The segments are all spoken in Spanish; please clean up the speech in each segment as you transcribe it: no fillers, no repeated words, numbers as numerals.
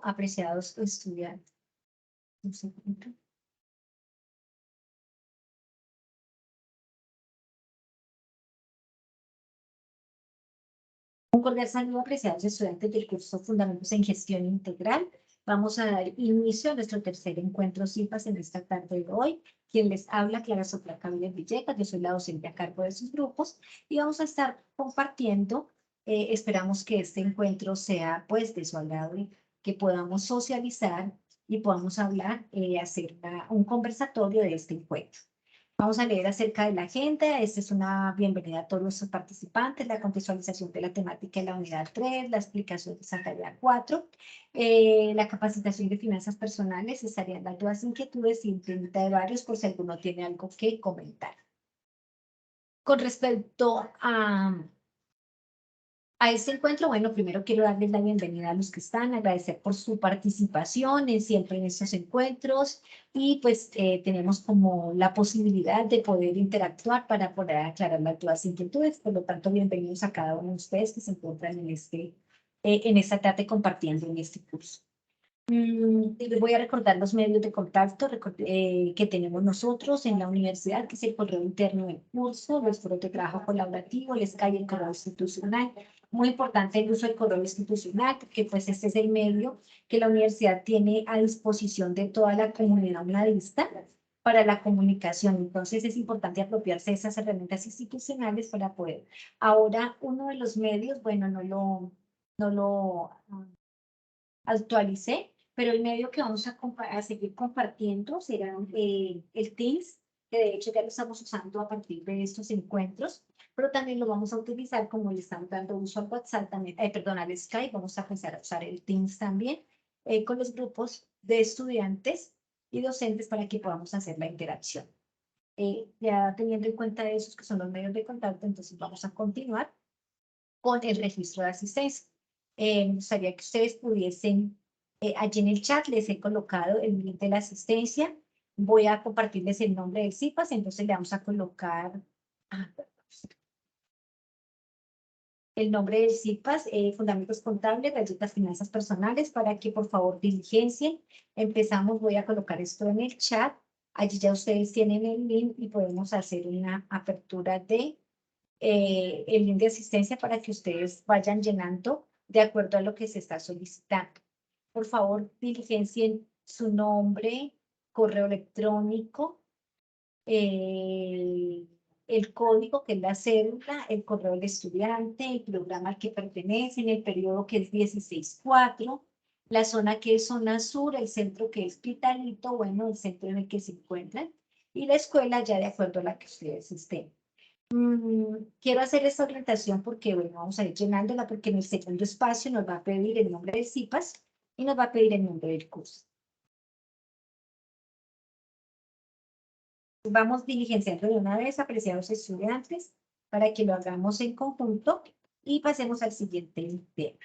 Apreciados estudiantes. Un segundo. Un cordial saludo, apreciados estudiantes del curso Fundamentos en Gestión Integral. Vamos a dar inicio a nuestro tercer encuentro CIFAS en esta tarde de hoy. Quien les habla, Clara Sofía Cabides Villegas, yo soy la docente a cargo de sus grupos y vamos a estar compartiendo. Esperamos que este encuentro sea pues de su agrado y que podamos socializar y podamos hablar, hacer un conversatorio de este encuentro. Vamos a leer acerca de la agenda. Esta es una bienvenida a todos nuestros participantes, la contextualización de la temática de la unidad 3, la explicación de esa tarea 4, la capacitación de finanzas personales, estarían las dudas, inquietudes y pregunta de varios por si alguno tiene algo que comentar. Con respecto a este encuentro, bueno, primero quiero darles la bienvenida a los que están, agradecer por su participación siempre en estos encuentros y pues tenemos como la posibilidad de poder interactuar para poder aclarar las dudas e inquietudes. Por lo tanto, bienvenidos a cada uno de ustedes que se encuentran en esta tarde compartiendo en este curso. Les voy a recordar los medios de contacto que tenemos nosotros en la universidad, que es el correo interno del curso, los foros de trabajo colaborativo, el Skype y el correo institucional. Muy importante el uso del correo institucional, porque pues este es el medio que la universidad tiene a disposición de toda la comunidad unidadista para la comunicación. Entonces es importante apropiarse de esas herramientas institucionales para poder. Ahora, uno de los medios, bueno, no lo actualicé, pero el medio que vamos a seguir compartiendo será el Teams, que de hecho ya lo estamos usando a partir de estos encuentros, pero también lo vamos a utilizar como le estamos dando uso al WhatsApp también, perdón, al Skype, vamos a empezar a usar el Teams también con los grupos de estudiantes y docentes para que podamos hacer la interacción. Ya teniendo en cuenta esos que son los medios de contacto, entonces vamos a continuar con el registro de asistencia. Me gustaría que ustedes pudiesen, allí en el chat les he colocado el link de la asistencia. Voy a compartirles el nombre del CIPAS, entonces le vamos a colocar el nombre del CIPAS, Fundamentos Contables, Reglas Finanzas Personales, para que por favor diligencien. Empezamos, voy a colocar esto en el chat. Allí ya ustedes tienen el link y podemos hacer una apertura de el link de asistencia para que ustedes vayan llenando de acuerdo a lo que se está solicitando. Por favor, diligencien su nombre, correo electrónico, el código que es la cédula, el correo del estudiante, el programa al que pertenecen, el periodo que es 16-4, la zona que es zona sur, el centro que es Pitalito, bueno, el centro en el que se encuentran, y la escuela ya de acuerdo a la que ustedes estén. Quiero hacer esta orientación porque, bueno, vamos a ir llenándola porque en el segundo espacio nos va a pedir el nombre del CIPAS y nos va a pedir el nombre del curso. Vamos diligenciando de una vez, apreciados estudiantes, para que lo hagamos en conjunto y pasemos al siguiente tema.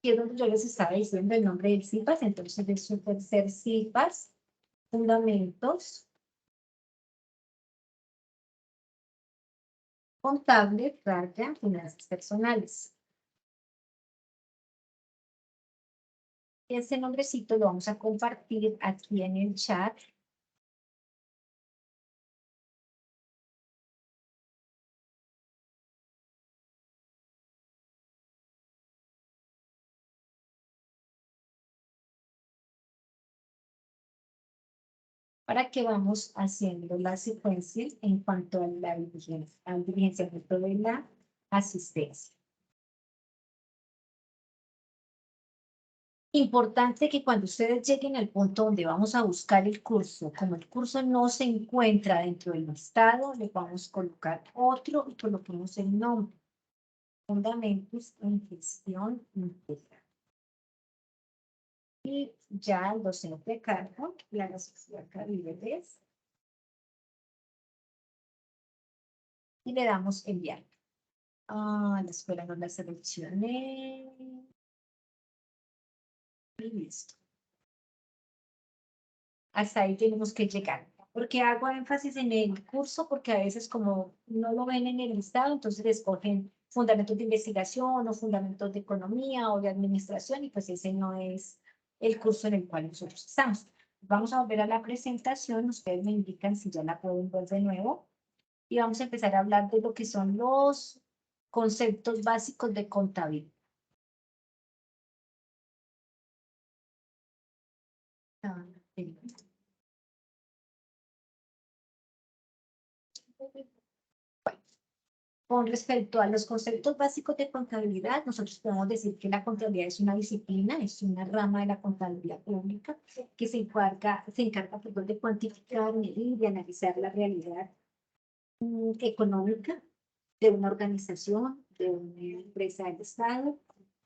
Y es donde yo les estaba diciendo el nombre del CIPAS, entonces es su tercer CIPAS, Fundamentos Contables, Finanzas Personales. Ese nombrecito lo vamos a compartir aquí en el chat. Para que vamos haciendo la secuencia en cuanto a la diligencia, al diligenciamiento de la asistencia. Importante que cuando ustedes lleguen al punto donde vamos a buscar el curso, como el curso no se encuentra dentro del listado, le vamos a colocar otro y coloquemos el nombre. Fundamentos en gestión integral. Y ya el docente a cargo, la sociedad Cabides, y le damos enviar. La escuela no la seleccioné. Y listo. Hasta ahí tenemos que llegar. Porque hago énfasis en el curso, porque a veces como no lo ven en el listado, entonces escogen fundamentos de investigación o fundamentos de economía o de administración, y pues ese no es el curso en el cual nosotros estamos. Vamos a volver a la presentación, ustedes me indican si ya la pueden ver de nuevo, y vamos a empezar a hablar de lo que son los conceptos básicos de contabilidad. Con respecto a los conceptos básicos de contabilidad, nosotros podemos decir que la contabilidad es una disciplina, es una rama de la contabilidad pública que se encarga perdón, de cuantificar, medir y analizar la realidad económica de una organización, de una empresa del Estado,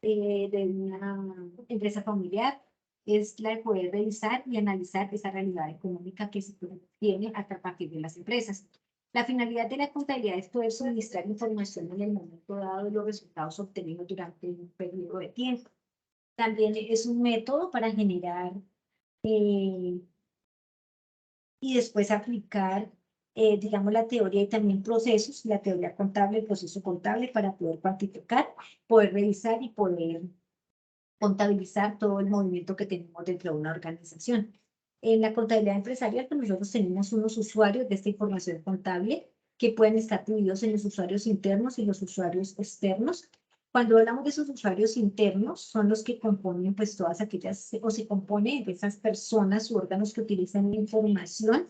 de una empresa familiar. Es la de poder revisar y analizar esa realidad económica que se tiene a partir de las empresas. La finalidad de la contabilidad es poder suministrar información en el momento dado de los resultados obtenidos durante un periodo de tiempo. También es un método para generar y después aplicar, digamos, la teoría y también procesos, la teoría contable, el proceso contable para poder cuantificar, poder revisar y poder contabilizar todo el movimiento que tenemos dentro de una organización. En la contabilidad empresarial, pues nosotros tenemos unos usuarios de esta información contable que pueden estar divididos en los usuarios internos y los usuarios externos. Cuando hablamos de esos usuarios internos, son los que componen pues todas aquellas, o se componen de esas personas u órganos que utilizan la información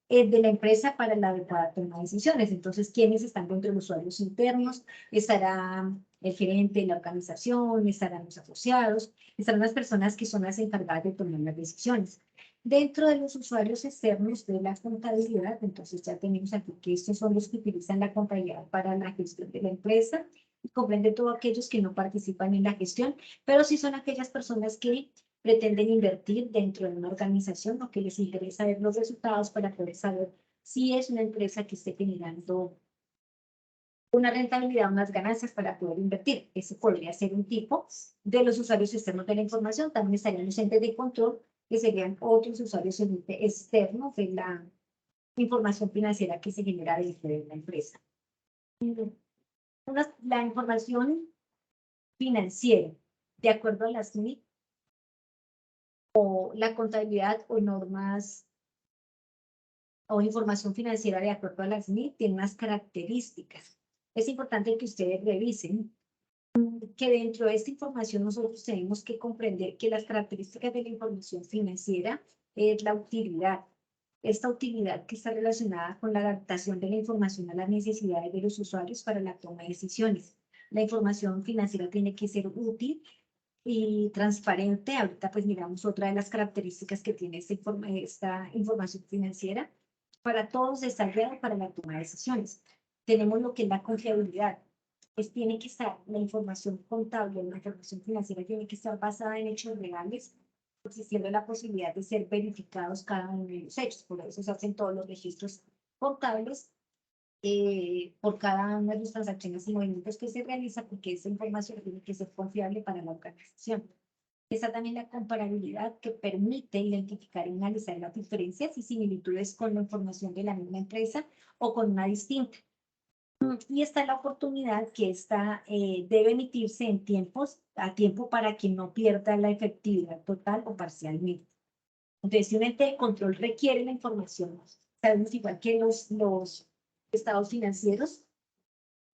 de la empresa para la adecuada toma de decisiones. Entonces, ¿quiénes están dentro de los usuarios internos? Estará el gerente de la organización, estarán los asociados, estarán las personas que son las encargadas de tomar las decisiones. Dentro de los usuarios externos de la contabilidad, entonces ya tenemos aquí que estos son los que utilizan la contabilidad para la gestión de la empresa, y comprende todos aquellos que no participan en la gestión, pero sí son aquellas personas que pretenden invertir dentro de una organización o que les interesa ver los resultados para poder saber si es una empresa que esté generando una rentabilidad, unas ganancias para poder invertir. Ese podría ser un tipo de los usuarios externos de la información. También estarían los entes de control, que serían otros usuarios externos de la información financiera que se genera dentro de la empresa. La información financiera, de acuerdo a las NIC, o la contabilidad o normas o información financiera de acuerdo a las NIC, tiene unas características. Es importante que ustedes revisen que dentro de esta información nosotros tenemos que comprender que las características de la información financiera es la utilidad. Esta utilidad que está relacionada con la adaptación de la información a las necesidades de los usuarios para la toma de decisiones. La información financiera tiene que ser útil y transparente. Ahorita pues miramos otra de las características que tiene esta información financiera. Para todos está guiado para la toma de decisiones. Tenemos lo que es la confiabilidad. Tiene que estar la información contable, la información financiera tiene que estar basada en hechos reales, existiendo la posibilidad de ser verificados cada uno de los hechos. Por eso se hacen todos los registros contables por cada una de las transacciones y movimientos que se realiza, porque esa información tiene que ser confiable para la organización. Está también la comparabilidad, que permite identificar y analizar las diferencias y similitudes con la información de la misma empresa o con una distinta. Y está la oportunidad, que debe emitirse a tiempo para que no pierda la efectividad total o parcialmente. Entonces, si un ente de control requiere la información, sabemos igual que los estados financieros,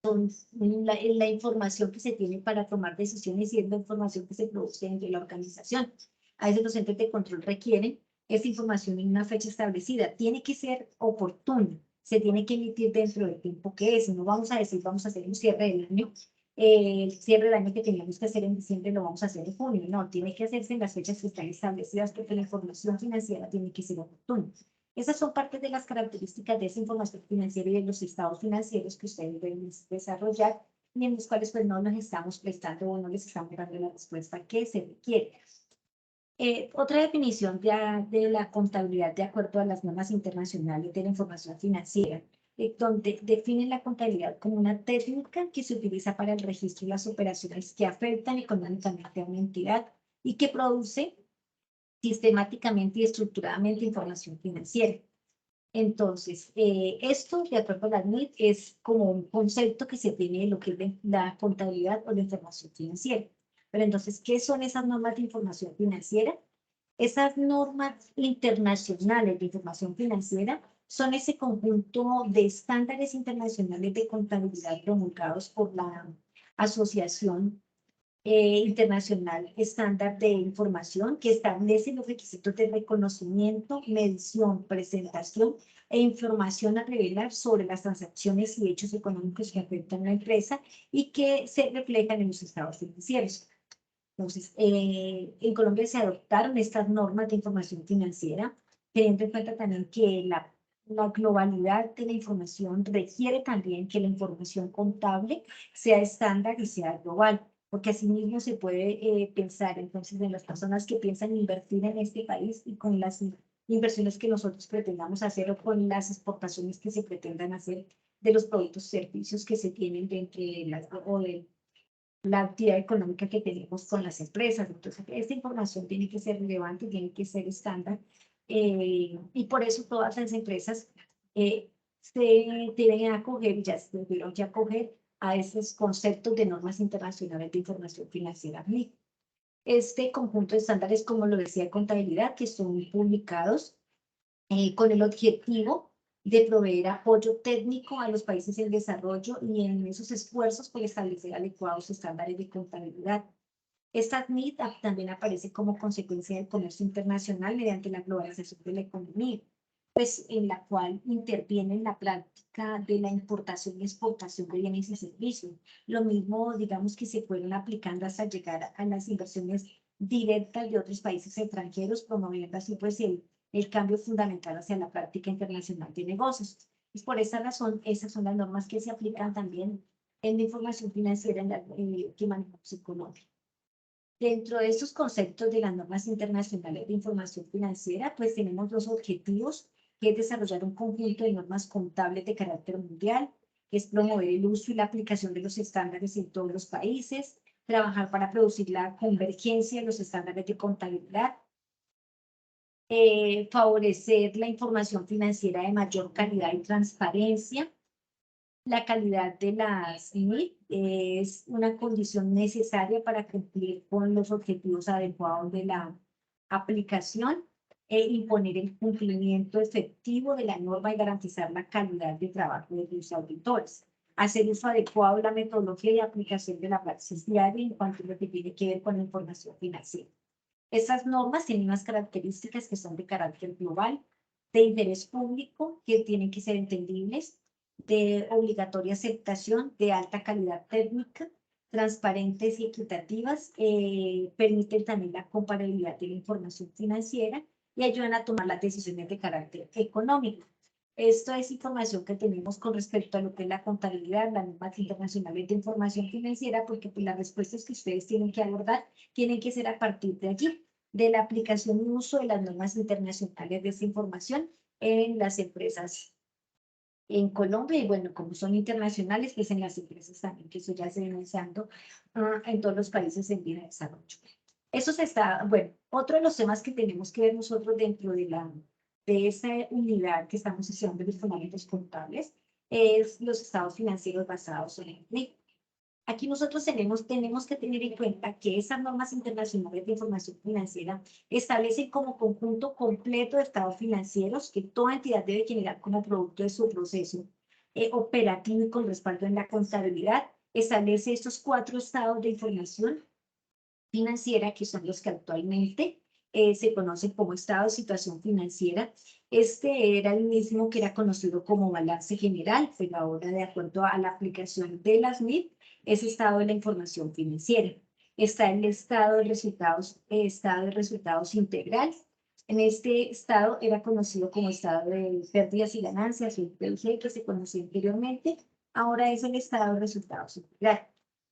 son la información que se tiene para tomar decisiones y es la información que se produce dentro de la organización. A veces los entes de control requieren esta información en una fecha establecida. Tiene que ser oportuna, se tiene que emitir dentro del tiempo que es. No vamos a decir, vamos a hacer un cierre del año el cierre del año que teníamos que hacer en diciembre lo vamos a hacer en junio. No, tiene que hacerse en las fechas que están establecidas porque la información financiera tiene que ser oportuna. Esas son parte de las características de esa información financiera y de los estados financieros que ustedes deben desarrollar y en los cuales pues no nos estamos prestando o no les estamos dando la respuesta que se requiere. Otra definición de la contabilidad de acuerdo a las normas internacionales de la información financiera, donde definen la contabilidad como una técnica que se utiliza para el registro de las operaciones que afectan económicamente a una entidad y que produce sistemáticamente y estructuradamente información financiera. Entonces, esto, de acuerdo a la NIT, es como un concepto que se tiene de lo que es la contabilidad o la información financiera. Pero entonces, ¿qué son esas normas de información financiera? Esas normas internacionales de información financiera son ese conjunto de estándares internacionales de contabilidad promulgados por la Asociación Internacional Estándar de Información, que establece los requisitos de reconocimiento, medición, presentación e información a revelar sobre las transacciones y hechos económicos que afectan a la empresa y que se reflejan en los estados financieros. Entonces, en Colombia se adoptaron estas normas de información financiera, teniendo en cuenta también que la globalidad de la información requiere también que la información contable sea estándar y sea global, porque asimismo se puede pensar entonces en las personas que piensan invertir en este país y con las inversiones que nosotros pretendamos hacer o con las exportaciones que se pretendan hacer de los productos y servicios que se tienen dentro de las, o de la actividad económica que tenemos con las empresas. Entonces, esta información tiene que ser relevante, tiene que ser estándar, y por eso todas las empresas se deben acoger, ya se tuvieron que acoger a esos conceptos de normas internacionales de información financiera. Este conjunto de estándares, como lo decía, contabilidad, que son publicados con el objetivo de proveer apoyo técnico a los países en desarrollo y en esos esfuerzos por establecer adecuados estándares de contabilidad. Esta NIT también aparece como consecuencia del comercio internacional mediante la globalización de la economía, pues en la cual interviene en la práctica de la importación y exportación de bienes y servicios. Lo mismo, digamos, que se fueron aplicando hasta llegar a las inversiones directas de otros países extranjeros, promoviendo así pues el cambio fundamental hacia la práctica internacional de negocios. Y por esa razón, esas son las normas que se aplican también en la información financiera que manejamos en Colombia. Dentro de estos conceptos de las normas internacionales de información financiera, pues tenemos dos objetivos, que es desarrollar un conjunto de normas contables de carácter mundial, que es promover el uso y la aplicación de los estándares en todos los países, trabajar para producir la convergencia de los estándares de contabilidad, favorecer la información financiera de mayor calidad y transparencia. La calidad de las NIT es una condición necesaria para cumplir con los objetivos adecuados de la aplicación e imponer el cumplimiento efectivo de la norma y garantizar la calidad de trabajo de los auditores. Hacer uso adecuado de la metodología y aplicación de la praxis diaria en cuanto a lo que tiene que ver con la información financiera. Estas normas tienen unas características que son de carácter global, de interés público, que tienen que ser entendibles, de obligatoria aceptación, de alta calidad técnica, transparentes y equitativas, permiten también la comparabilidad de la información financiera y ayudan a tomar las decisiones de carácter económico. Esto es información que tenemos con respecto a lo que es la contabilidad, las normas internacionales de información financiera, porque pues, las respuestas que ustedes tienen que abordar tienen que ser a partir de allí, de la aplicación y uso de las normas internacionales de esta información en las empresas en Colombia y bueno, como son internacionales, pues en las empresas también, que eso ya se viene usando en todos los países en vía de desarrollo. Eso se está, bueno, otro de los temas que tenemos que ver nosotros dentro de esa unidad que estamos estudiando los fundamentos contables es los estados financieros basados en el PRI. Aquí nosotros tenemos que tener en cuenta que esas normas internacionales de información financiera establecen como conjunto completo de estados financieros que toda entidad debe generar como producto de su proceso operativo y con respaldo en la contabilidad. Establece estos 4 estados de información financiera que son los que actualmente se conocen como estado de situación financiera. Este era el mismo que era conocido como balance general, pero ahora de acuerdo a la aplicación de las MIT, es estado de la información financiera. Está el estado de resultados integral. En este estado era conocido como estado de pérdidas y ganancias, o el PIG, que se conocía anteriormente. Ahora es el estado de resultados integral.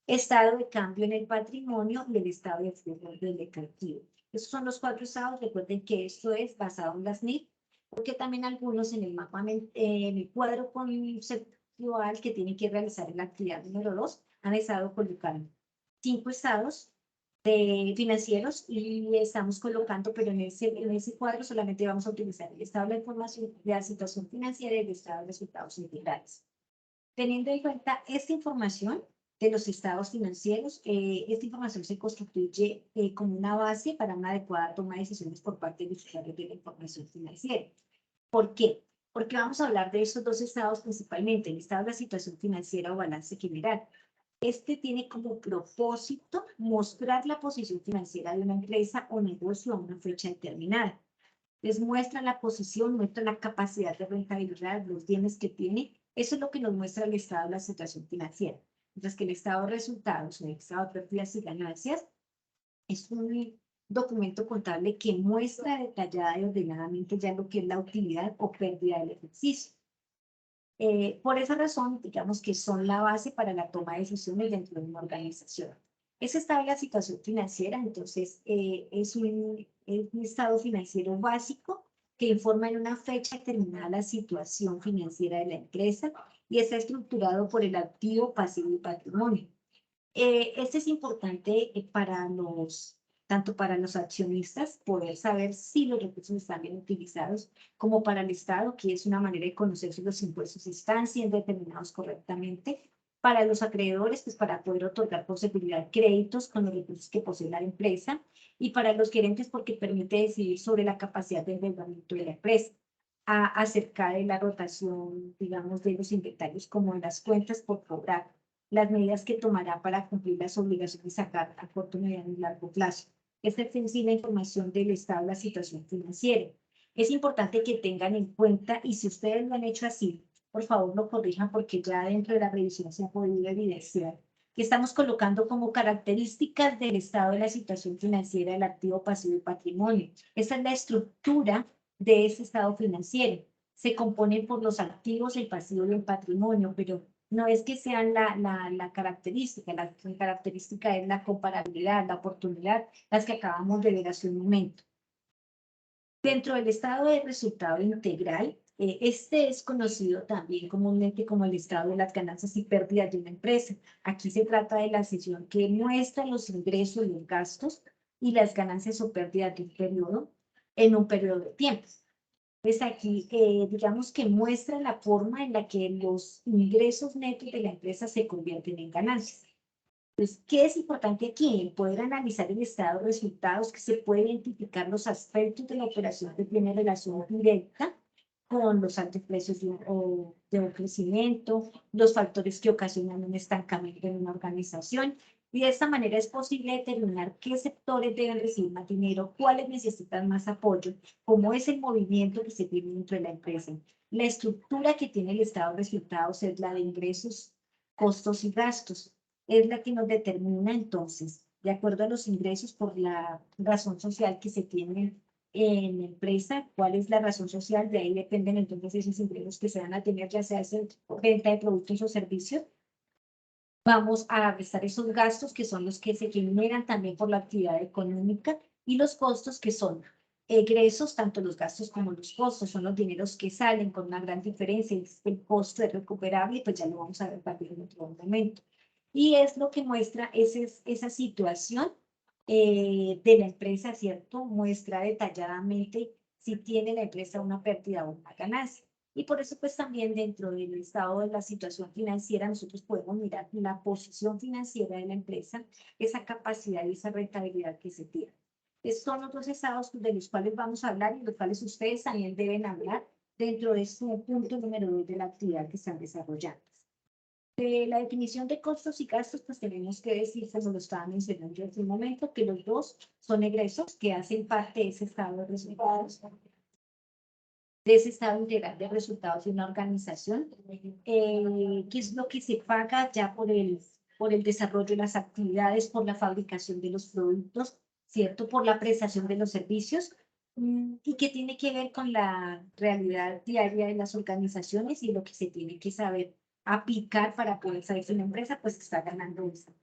Estado de cambio en el patrimonio y el estado de flujo del activo. Esos son los 4 estados. Recuerden que esto es basado en las NIF, porque también algunos en el mapa, en el cuadro conceptual que tienen que realizar en la actividad número 2, han estado colocando 5 estados financieros y estamos colocando, pero en ese cuadro solamente vamos a utilizar el estado de la información de la situación financiera y el estado de resultados integrales. Teniendo en cuenta esta información de los estados financieros, esta información se constituye como una base para una adecuada toma de decisiones por parte de los usuarios de la información financiera. ¿Por qué? Porque vamos a hablar de esos 2 estados principalmente, el estado de la situación financiera o balance general. Este tiene como propósito mostrar la posición financiera de una empresa o negocio a una fecha determinada. Les muestra la posición, muestra la capacidad de rentabilidad, los bienes que tiene. Eso es lo que nos muestra el estado de la situación financiera. Mientras que el estado de resultados o el estado de pérdidas y ganancias es un documento contable que muestra detallada y ordenadamente ya lo que es la utilidad o pérdida del ejercicio. Por esa razón, digamos que son la base para la toma de decisiones dentro de una organización. Esa está la situación financiera, entonces es un estado financiero básico que informa en una fecha determinada la situación financiera de la empresa y está estructurado por el activo, pasivo y patrimonio. Este es importante tanto para los accionistas, poder saber si los recursos están bien utilizados, como para el Estado, que es una manera de conocer si los impuestos están siendo determinados correctamente. Para los acreedores, pues para poder otorgar por seguridad créditos con los recursos que posee la empresa. Y para los gerentes, porque permite decidir sobre la capacidad de endeudamiento de la empresa acerca de la rotación, digamos, de los inventarios como de las cuentas por cobrar, las medidas que tomará para cumplir las obligaciones a corto, mediano y largo plazo. Esta es en sí la información del estado de la situación financiera. Es importante que tengan en cuenta, y si ustedes lo han hecho así, por favor lo corrijan porque ya dentro de la revisión se ha podido evidenciar que estamos colocando como características del estado de la situación financiera el activo, pasivo y patrimonio. Esa es la estructura de ese estado financiero. Se componen por los activos, el pasivo y el patrimonio, pero no es que sean la característica es la comparabilidad, la oportunidad, las que acabamos de ver hace un momento. Dentro del estado de resultado integral, este es conocido también comúnmente como el estado de las ganancias y pérdidas de una empresa. Aquí se trata de la sección que muestra los ingresos, los gastos y las ganancias o pérdidas de un periodo en un periodo de tiempo. Pues aquí, digamos que muestra la forma en la que los ingresos netos de la empresa se convierten en ganancias. Pues, ¿qué es importante aquí? El poder analizar el estado de resultados, que se puede identificar los aspectos de la operación que tiene relación directa con los altos precios de un crecimiento, los factores que ocasionan un estancamiento en una organización. Y de esta manera es posible determinar qué sectores deben recibir más dinero, cuáles necesitan más apoyo, cómo es el movimiento que se tiene dentro de la empresa. La estructura que tiene el estado de resultados es la de ingresos, costos y gastos. Es la que nos determina entonces, de acuerdo a los ingresos por la razón social que se tiene en la empresa, cuál es la razón social, de ahí dependen entonces esos ingresos que se van a tener, ya sea venta de productos o servicios. Vamos a restar esos gastos que son los que se generan también por la actividad económica y los costos que son egresos, tanto los gastos como los costos, son los dineros que salen con una gran diferencia, el costo es recuperable, pues ya lo vamos a ver también en otro momento. Y es lo que muestra esa situación de la empresa, ¿cierto? Muestra detalladamente si tiene la empresa una pérdida o una ganancia. Y por eso, pues también dentro del estado de la situación financiera, nosotros podemos mirar la posición financiera de la empresa, esa capacidad y esa rentabilidad que se tiene. Estos son otros estados de los cuales vamos a hablar y los cuales ustedes también deben hablar dentro de este punto número 2 de la actividad que están desarrollando. De la definición de costos y gastos, pues tenemos que decir, como lo estaba mencionando yo hace un momento, que los dos son egresos que hacen parte de ese estado de resultados, de ese estado integral de resultados de una organización, que es lo que se paga ya por por el desarrollo de las actividades, por la fabricación de los productos, ¿cierto? Por la prestación de los servicios, y que tiene que ver con la realidad diaria de las organizaciones y lo que se tiene que saber aplicar para poder saber si una empresa pues está ganando esto.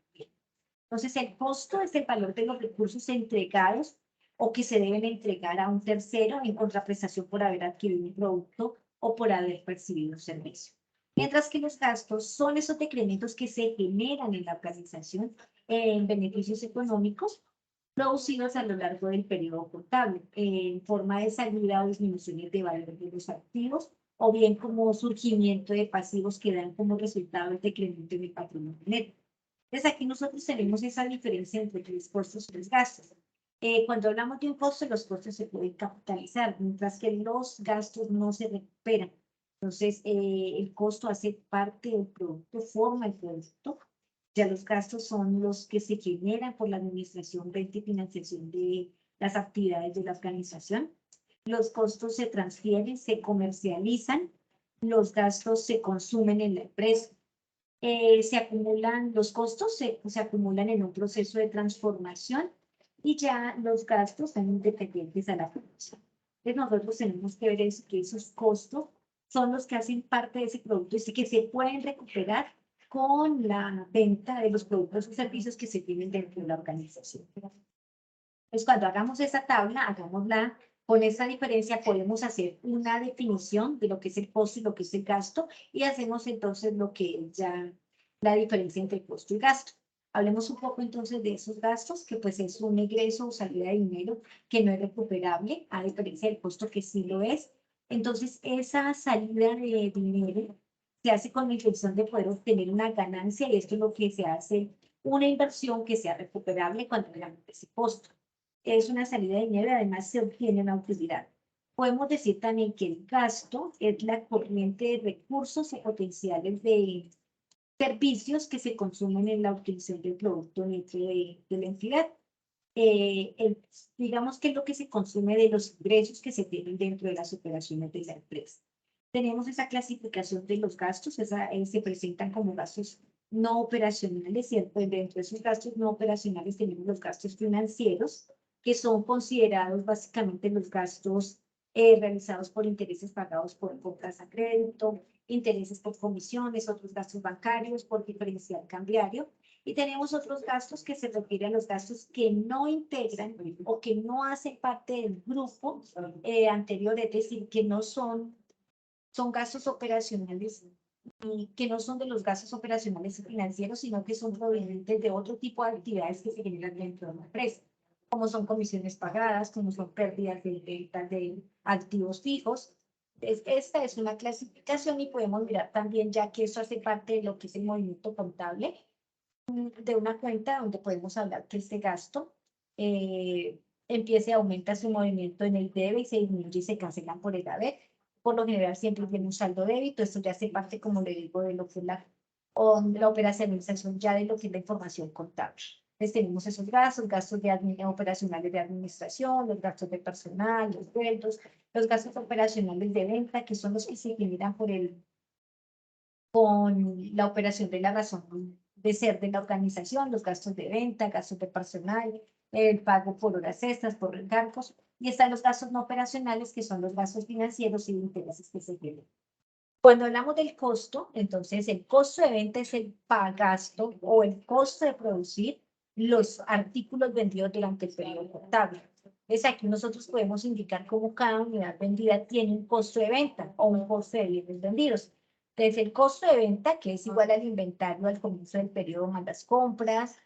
Entonces, el costo es el valor de los recursos entregados o que se deben entregar a un tercero en contraprestación por haber adquirido un producto o por haber percibido un servicio. Mientras que los gastos son esos decrementos que se generan en la organización en beneficios económicos producidos a lo largo del periodo contable, en forma de salida o disminuciones de valor de los activos, o bien como surgimiento de pasivos que dan como resultado el decremento en el patrimonio neto. Entonces aquí nosotros tenemos esa diferencia entre los costos y los gastos. Cuando hablamos de un costo, los costos se pueden capitalizar, mientras que los gastos no se recuperan. Entonces, el costo hace parte del producto, forma el producto. Ya los gastos son los que se generan por la administración, renta y financiación de las actividades de la organización. Los costos se transfieren, se comercializan, los gastos se consumen en la empresa. Se acumulan los costos, se acumulan en un proceso de transformación y ya los gastos son independientes a la función. Entonces nosotros tenemos que ver eso, que esos costos son los que hacen parte de ese producto y que se pueden recuperar con la venta de los productos o servicios que se tienen dentro de la organización. Entonces, cuando hagamos esa tabla, hagámosla con esa diferencia, podemos hacer una definición de lo que es el costo y lo que es el gasto, y hacemos entonces lo que es ya la diferencia entre costo y gasto. Hablemos un poco entonces de esos gastos, que pues es un ingreso o salida de dinero que no es recuperable, a diferencia del costo que sí lo es. Entonces, esa salida de dinero se hace con la intención de poder obtener una ganancia, y esto es lo que se hace, una inversión que sea recuperable cuando veamos ese costo. Es una salida de dinero y además se obtiene una utilidad. Podemos decir también que el gasto es la corriente de recursos o potenciales de servicios que se consumen en la utilización del producto dentro de la entidad. Digamos que es lo que se consume de los ingresos que se tienen dentro de las operaciones de la empresa. Tenemos esa clasificación de los gastos, se presentan como gastos no operacionales, ¿cierto? Dentro de esos gastos no operacionales tenemos los gastos financieros, que son considerados básicamente los gastos realizados por intereses pagados por compras a crédito, intereses por comisiones, otros gastos bancarios, por diferencial cambiario. Y tenemos otros gastos que se refieren a los gastos que no integran o que no hacen parte del grupo anterior, es decir, que no son gastos operacionales y que no son de los gastos operacionales y financieros, sino que son provenientes de otro tipo de actividades que se generan dentro de la empresa, como son comisiones pagadas, como son pérdidas de ventas de activos fijos. Esta es una clasificación y podemos mirar también, ya que eso hace parte de lo que es el movimiento contable, de una cuenta donde podemos hablar que este gasto empiece a aumentar su movimiento en el debe y se disminuye y se cancela por el haber. Por lo general siempre tiene un saldo débito, esto ya hace parte, como le digo, de lo que es la operacionalización ya de lo que es la información contable. Entonces tenemos esos gastos operacionales de administración, los gastos de personal, los sueldos, los gastos operacionales de venta, que son los que se generan con la operación de la razón de ser de la organización, los gastos de venta, gastos de personal, el pago por horas extras, por recargos, y están los gastos no operacionales, que son los gastos financieros y de intereses que se tienen. Cuando hablamos del costo, entonces el costo de venta es el gasto o el costo de producir los artículos vendidos durante el periodo contable. Es aquí nosotros podemos indicar cómo cada unidad vendida tiene un costo de venta o un costo de bienes vendidos. Entonces, el costo de venta, que es igual al inventario al comienzo del periodo más las compras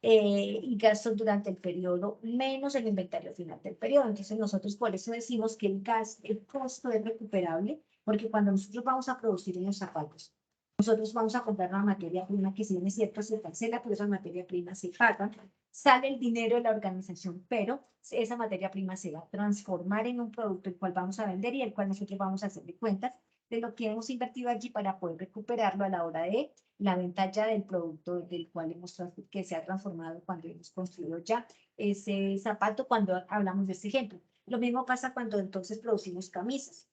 y gastos durante el periodo menos el inventario final del periodo. Entonces, nosotros por eso decimos que el costo es recuperable, porque cuando nosotros vamos a producir unos zapatos, nosotros vamos a comprar una materia prima que si bien es cierto se cancela, pero esa materia prima se paga, sale el dinero de la organización, pero esa materia prima se va a transformar en un producto el cual vamos a vender y el cual nosotros vamos a hacerle cuentas de lo que hemos invertido allí para poder recuperarlo a la hora de la venta ya del producto del cual que se ha transformado cuando hemos construido ya ese zapato, cuando hablamos de este ejemplo. Lo mismo pasa cuando entonces producimos camisas.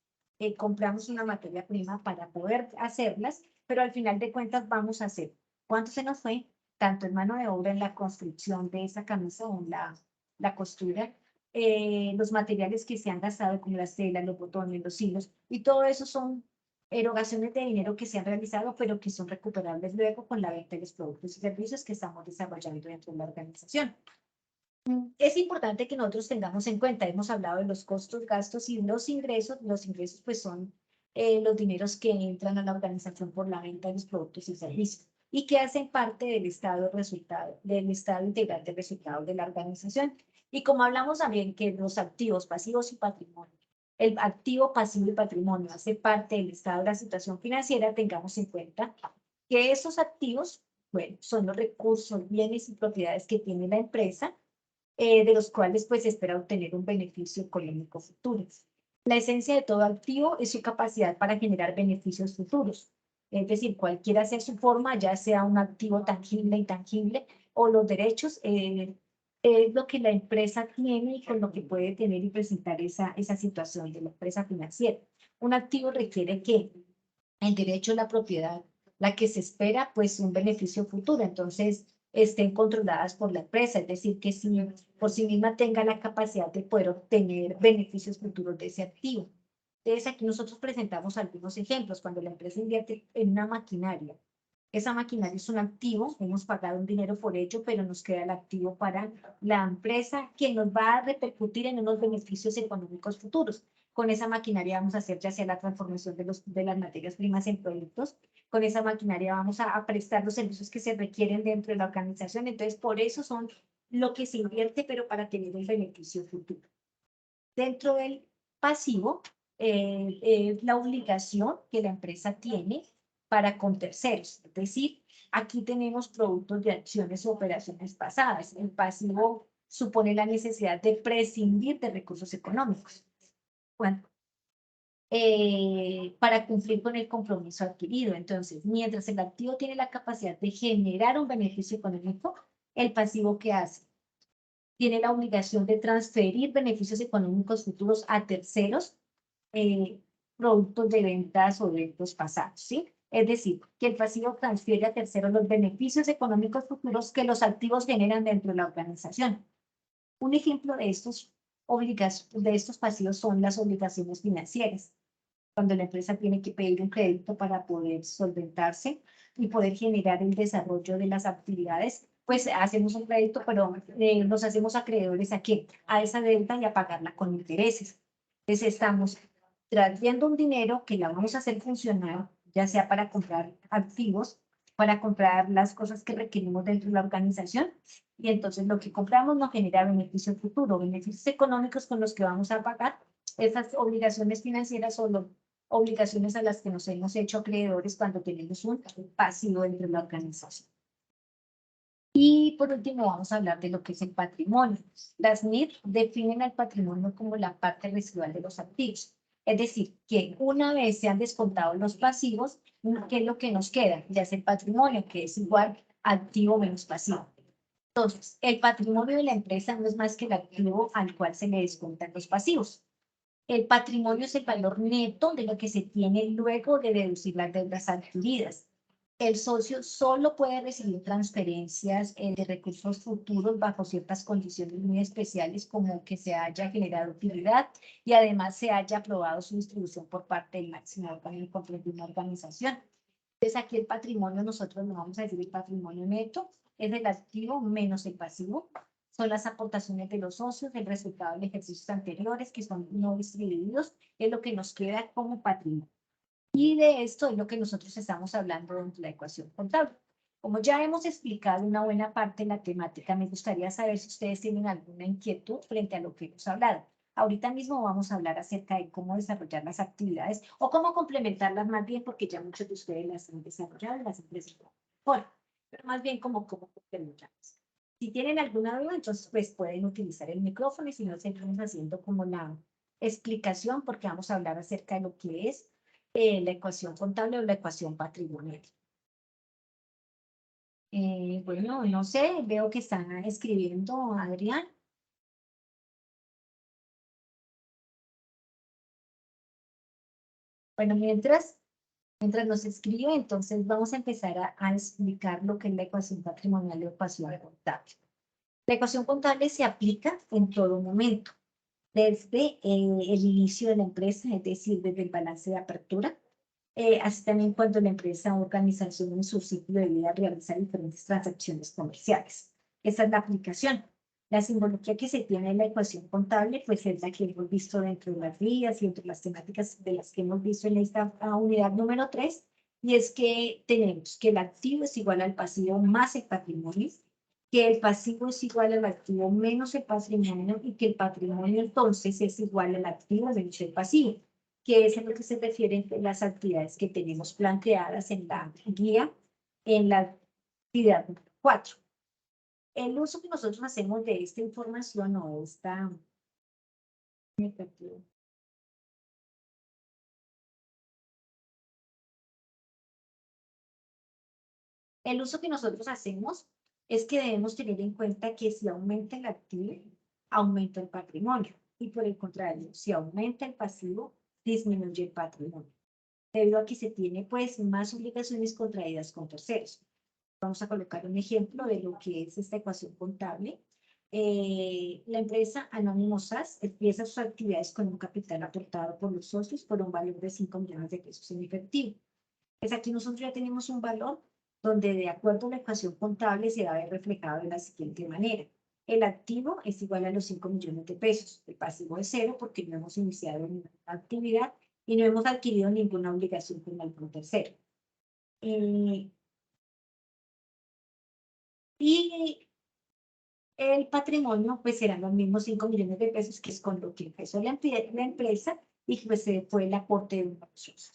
Compramos una materia prima para poder hacerlas, pero al final de cuentas vamos a hacer cuánto se nos fue tanto en mano de obra en la construcción de esa camisa o en la costura, los materiales que se han gastado como las telas, los botones, los hilos, y todo eso son erogaciones de dinero que se han realizado, pero que son recuperables luego con la venta de los productos y servicios que estamos desarrollando dentro de la organización. Es importante que nosotros tengamos en cuenta, hemos hablado de los costos, gastos y los ingresos pues son los dineros que entran a la organización por la venta de los productos y servicios y que hacen parte del estado resultado, del estado integral de resultados de la organización. Y como hablamos también que los activos pasivos y patrimonio, el activo pasivo y patrimonio hace parte del estado de la situación financiera, tengamos en cuenta que esos activos, bueno, son los recursos, bienes y propiedades que tiene la empresa de los cuales pues espera obtener un beneficio económico futuro. La esencia de todo activo es su capacidad para generar beneficios futuros. Es decir, cualquiera sea su forma, ya sea un activo tangible, intangible, o los derechos, es lo que la empresa tiene y con lo que puede tener y presentar esa situación de la empresa financiera. Un activo requiere que el derecho a la propiedad, la que se espera, pues un beneficio futuro. Entonces, estén controladas por la empresa, es decir, que si por sí misma tenga la capacidad de poder obtener beneficios futuros de ese activo. Entonces, aquí nosotros presentamos algunos ejemplos. Cuando la empresa invierte en una maquinaria, esa maquinaria es un activo, hemos pagado un dinero por ello, pero nos queda el activo para la empresa que nos va a repercutir en unos beneficios económicos futuros. Con esa maquinaria vamos a hacer ya sea la transformación de las materias primas en productos, con esa maquinaria vamos a prestar los servicios que se requieren dentro de la organización, entonces por eso son lo que se invierte, pero para tener un beneficio futuro. Dentro del pasivo, es la obligación que la empresa tiene para con terceros, es decir, aquí tenemos productos de acciones o operaciones pasadas. El pasivo supone la necesidad de prescindir de recursos económicos. Bueno, para cumplir con el compromiso adquirido. Entonces, mientras el activo tiene la capacidad de generar un beneficio económico, el pasivo que hace tiene la obligación de transferir beneficios económicos futuros a terceros, eh, productos de ventas o eventos pasados, ¿sí? Es decir, que el pasivo transfiere a terceros los beneficios económicos futuros que los activos generan dentro de la organización. Un ejemplo de estos pasivos son las obligaciones financieras, cuando la empresa tiene que pedir un crédito para poder solventarse y poder generar el desarrollo de las actividades, pues hacemos un crédito, pero nos hacemos acreedores ¿a qué? A esa deuda y a pagarla con intereses. Entonces estamos trayendo un dinero que la vamos a hacer funcionar, ya sea para comprar activos, para comprar las cosas que requerimos dentro de la organización, y entonces lo que compramos nos genera beneficios futuros, beneficios económicos con los que vamos a pagar esas obligaciones financieras o los obligaciones a las que nos hemos hecho acreedores cuando tenemos un pasivo dentro de la organización. Y por último vamos a hablar de lo que es el patrimonio. Las NIF definen al patrimonio como la parte residual de los activos. Es decir, que una vez se han descontado los pasivos, ¿qué es lo que nos queda? Ya es el patrimonio, que es igual activo menos pasivo. Entonces, el patrimonio de la empresa no es más que el activo al cual se le descuentan los pasivos. El patrimonio es el valor neto de lo que se tiene luego de deducir las deudas adquiridas. El socio solo puede recibir transferencias de recursos futuros bajo ciertas condiciones muy especiales, como que se haya generado utilidad y además se haya aprobado su distribución por parte del máximo órgano de control de una organización. Entonces aquí el patrimonio, nosotros no vamos a decir el patrimonio neto, es el activo menos el pasivo. Son las aportaciones de los socios, el resultado de ejercicios anteriores que son no distribuidos, es lo que nos queda como patrimonio. Y de esto es lo que nosotros estamos hablando dentro de la ecuación contable. Como ya hemos explicado una buena parte de la temática, me gustaría saber si ustedes tienen alguna inquietud frente a lo que hemos hablado. Ahorita mismo vamos a hablar acerca de cómo desarrollar las actividades o cómo complementarlas más bien, porque ya muchos de ustedes las han desarrollado y las han presentado. Bueno, pero más bien como cómo complementarlas. Si tienen alguna duda, entonces pues pueden utilizar el micrófono y si no, seguimos haciendo como la explicación porque vamos a hablar acerca de lo que es la ecuación contable o la ecuación patrimonial. Bueno, no sé, veo que están escribiendo, Adrián. Bueno, mientras Mientras nos escribe, entonces vamos a empezar a explicar lo que es la ecuación patrimonial y ecuación contable. La ecuación contable se aplica en todo momento, desde el inicio de la empresa, es decir, desde el balance de apertura, así también cuando la empresa o organización en su ciclo de vida realiza diferentes transacciones comerciales. Esa es la aplicación. La simbología que se tiene en la ecuación contable, pues es la que hemos visto dentro de las guías y entre las temáticas de las que hemos visto en esta unidad número 3, y es que tenemos que el activo es igual al pasivo más el patrimonio, que el pasivo es igual al activo menos el patrimonio y que el patrimonio entonces es igual al activo menos el pasivo, que es a lo que se refieren las actividades que tenemos planteadas en la guía, en la actividad número 4. El uso que nosotros hacemos de esta información o esta... El uso que nosotros hacemos es que debemos tener en cuenta que si aumenta el activo, aumenta el patrimonio. Y por el contrario, si aumenta el pasivo, disminuye el patrimonio. Debido a que se tiene pues más obligaciones contraídas con terceros. Vamos a colocar un ejemplo de lo que es esta ecuación contable. La empresa Anónimos SAS empieza sus actividades con un capital aportado por los socios por un valor de 5 millones de pesos en efectivo. Pues aquí nosotros ya tenemos un valor donde de acuerdo a la ecuación contable se va a ver reflejado de la siguiente manera. El activo es igual a los 5 millones de pesos. El pasivo es 0 porque no hemos iniciado ninguna actividad y no hemos adquirido ninguna obligación con algún tercero. Y el patrimonio, pues serán los mismos 5 millones de pesos, que es con lo que empezó la empresa y pues fue el aporte de una socio.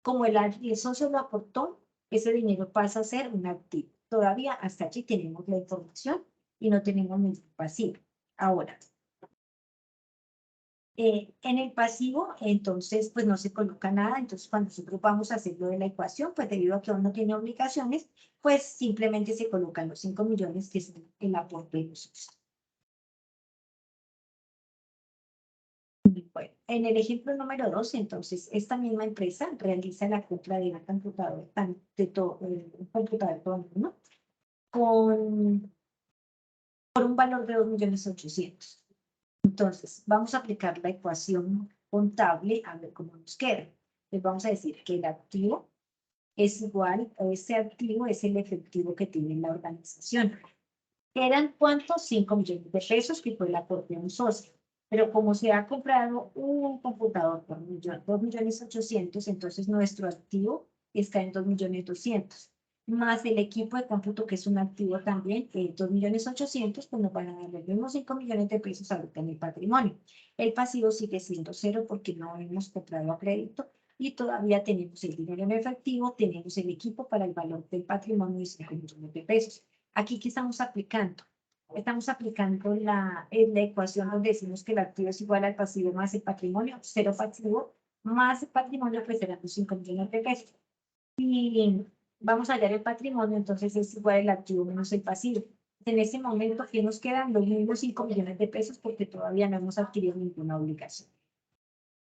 Como el socio lo aportó, ese dinero pasa a ser un activo. Todavía hasta allí tenemos la información y no tenemos ningún pasivo. Ahora, en el pasivo, entonces, pues no se coloca nada. Entonces, cuando nosotros vamos a hacer lo de la ecuación, pues debido a que uno no tiene obligaciones, pues simplemente se colocan los 5 millones, que es el aporte de los socios. Bueno, en el ejemplo número 2, entonces, esta misma empresa realiza la compra de una computadora, de todo, un computador todo el mundo, por un valor de 2.800.000. Entonces, vamos a aplicar la ecuación contable a ver cómo nos queda. Les vamos a decir que el activo es igual, ese activo es el efectivo que tiene la organización. ¿Eran cuántos? 5 millones de pesos, que fue el aporte de un socio. Pero como se ha comprado un computador por 2.800.000, entonces nuestro activo está en 2.200.000. Más el equipo de cómputo, que es un activo también, 2.800.000, pues nos van a dar los mismos 5 millones de pesos ahorita en el patrimonio. El pasivo sigue siendo 0 porque no hemos comprado a crédito y todavía tenemos el dinero en efectivo, tenemos el equipo para el valor del patrimonio de 5 millones de pesos. Aquí, ¿qué estamos aplicando? Estamos aplicando la ecuación donde decimos que el activo es igual al pasivo más el patrimonio, 0 pasivo más el patrimonio, pues serán los 5 millones de pesos. Y vamos a hallar el patrimonio, entonces es igual el activo menos el pasivo. En ese momento, ¿qué nos quedan? Los mismos 5 millones de pesos porque todavía no hemos adquirido ninguna obligación.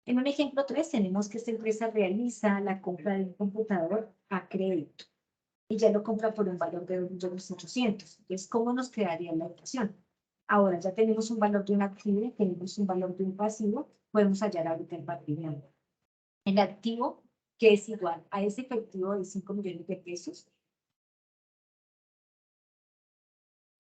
En un ejemplo 3, tenemos que esta empresa realiza la compra de un computador a crédito y ya lo compra por un valor de 2.800.000. Entonces, ¿cómo nos quedaría la ecuación? Ahora ya tenemos un valor de un activo, tenemos un valor de un pasivo, podemos hallar ahorita el patrimonio. El activo, que es igual a ese efectivo de 5 millones de pesos,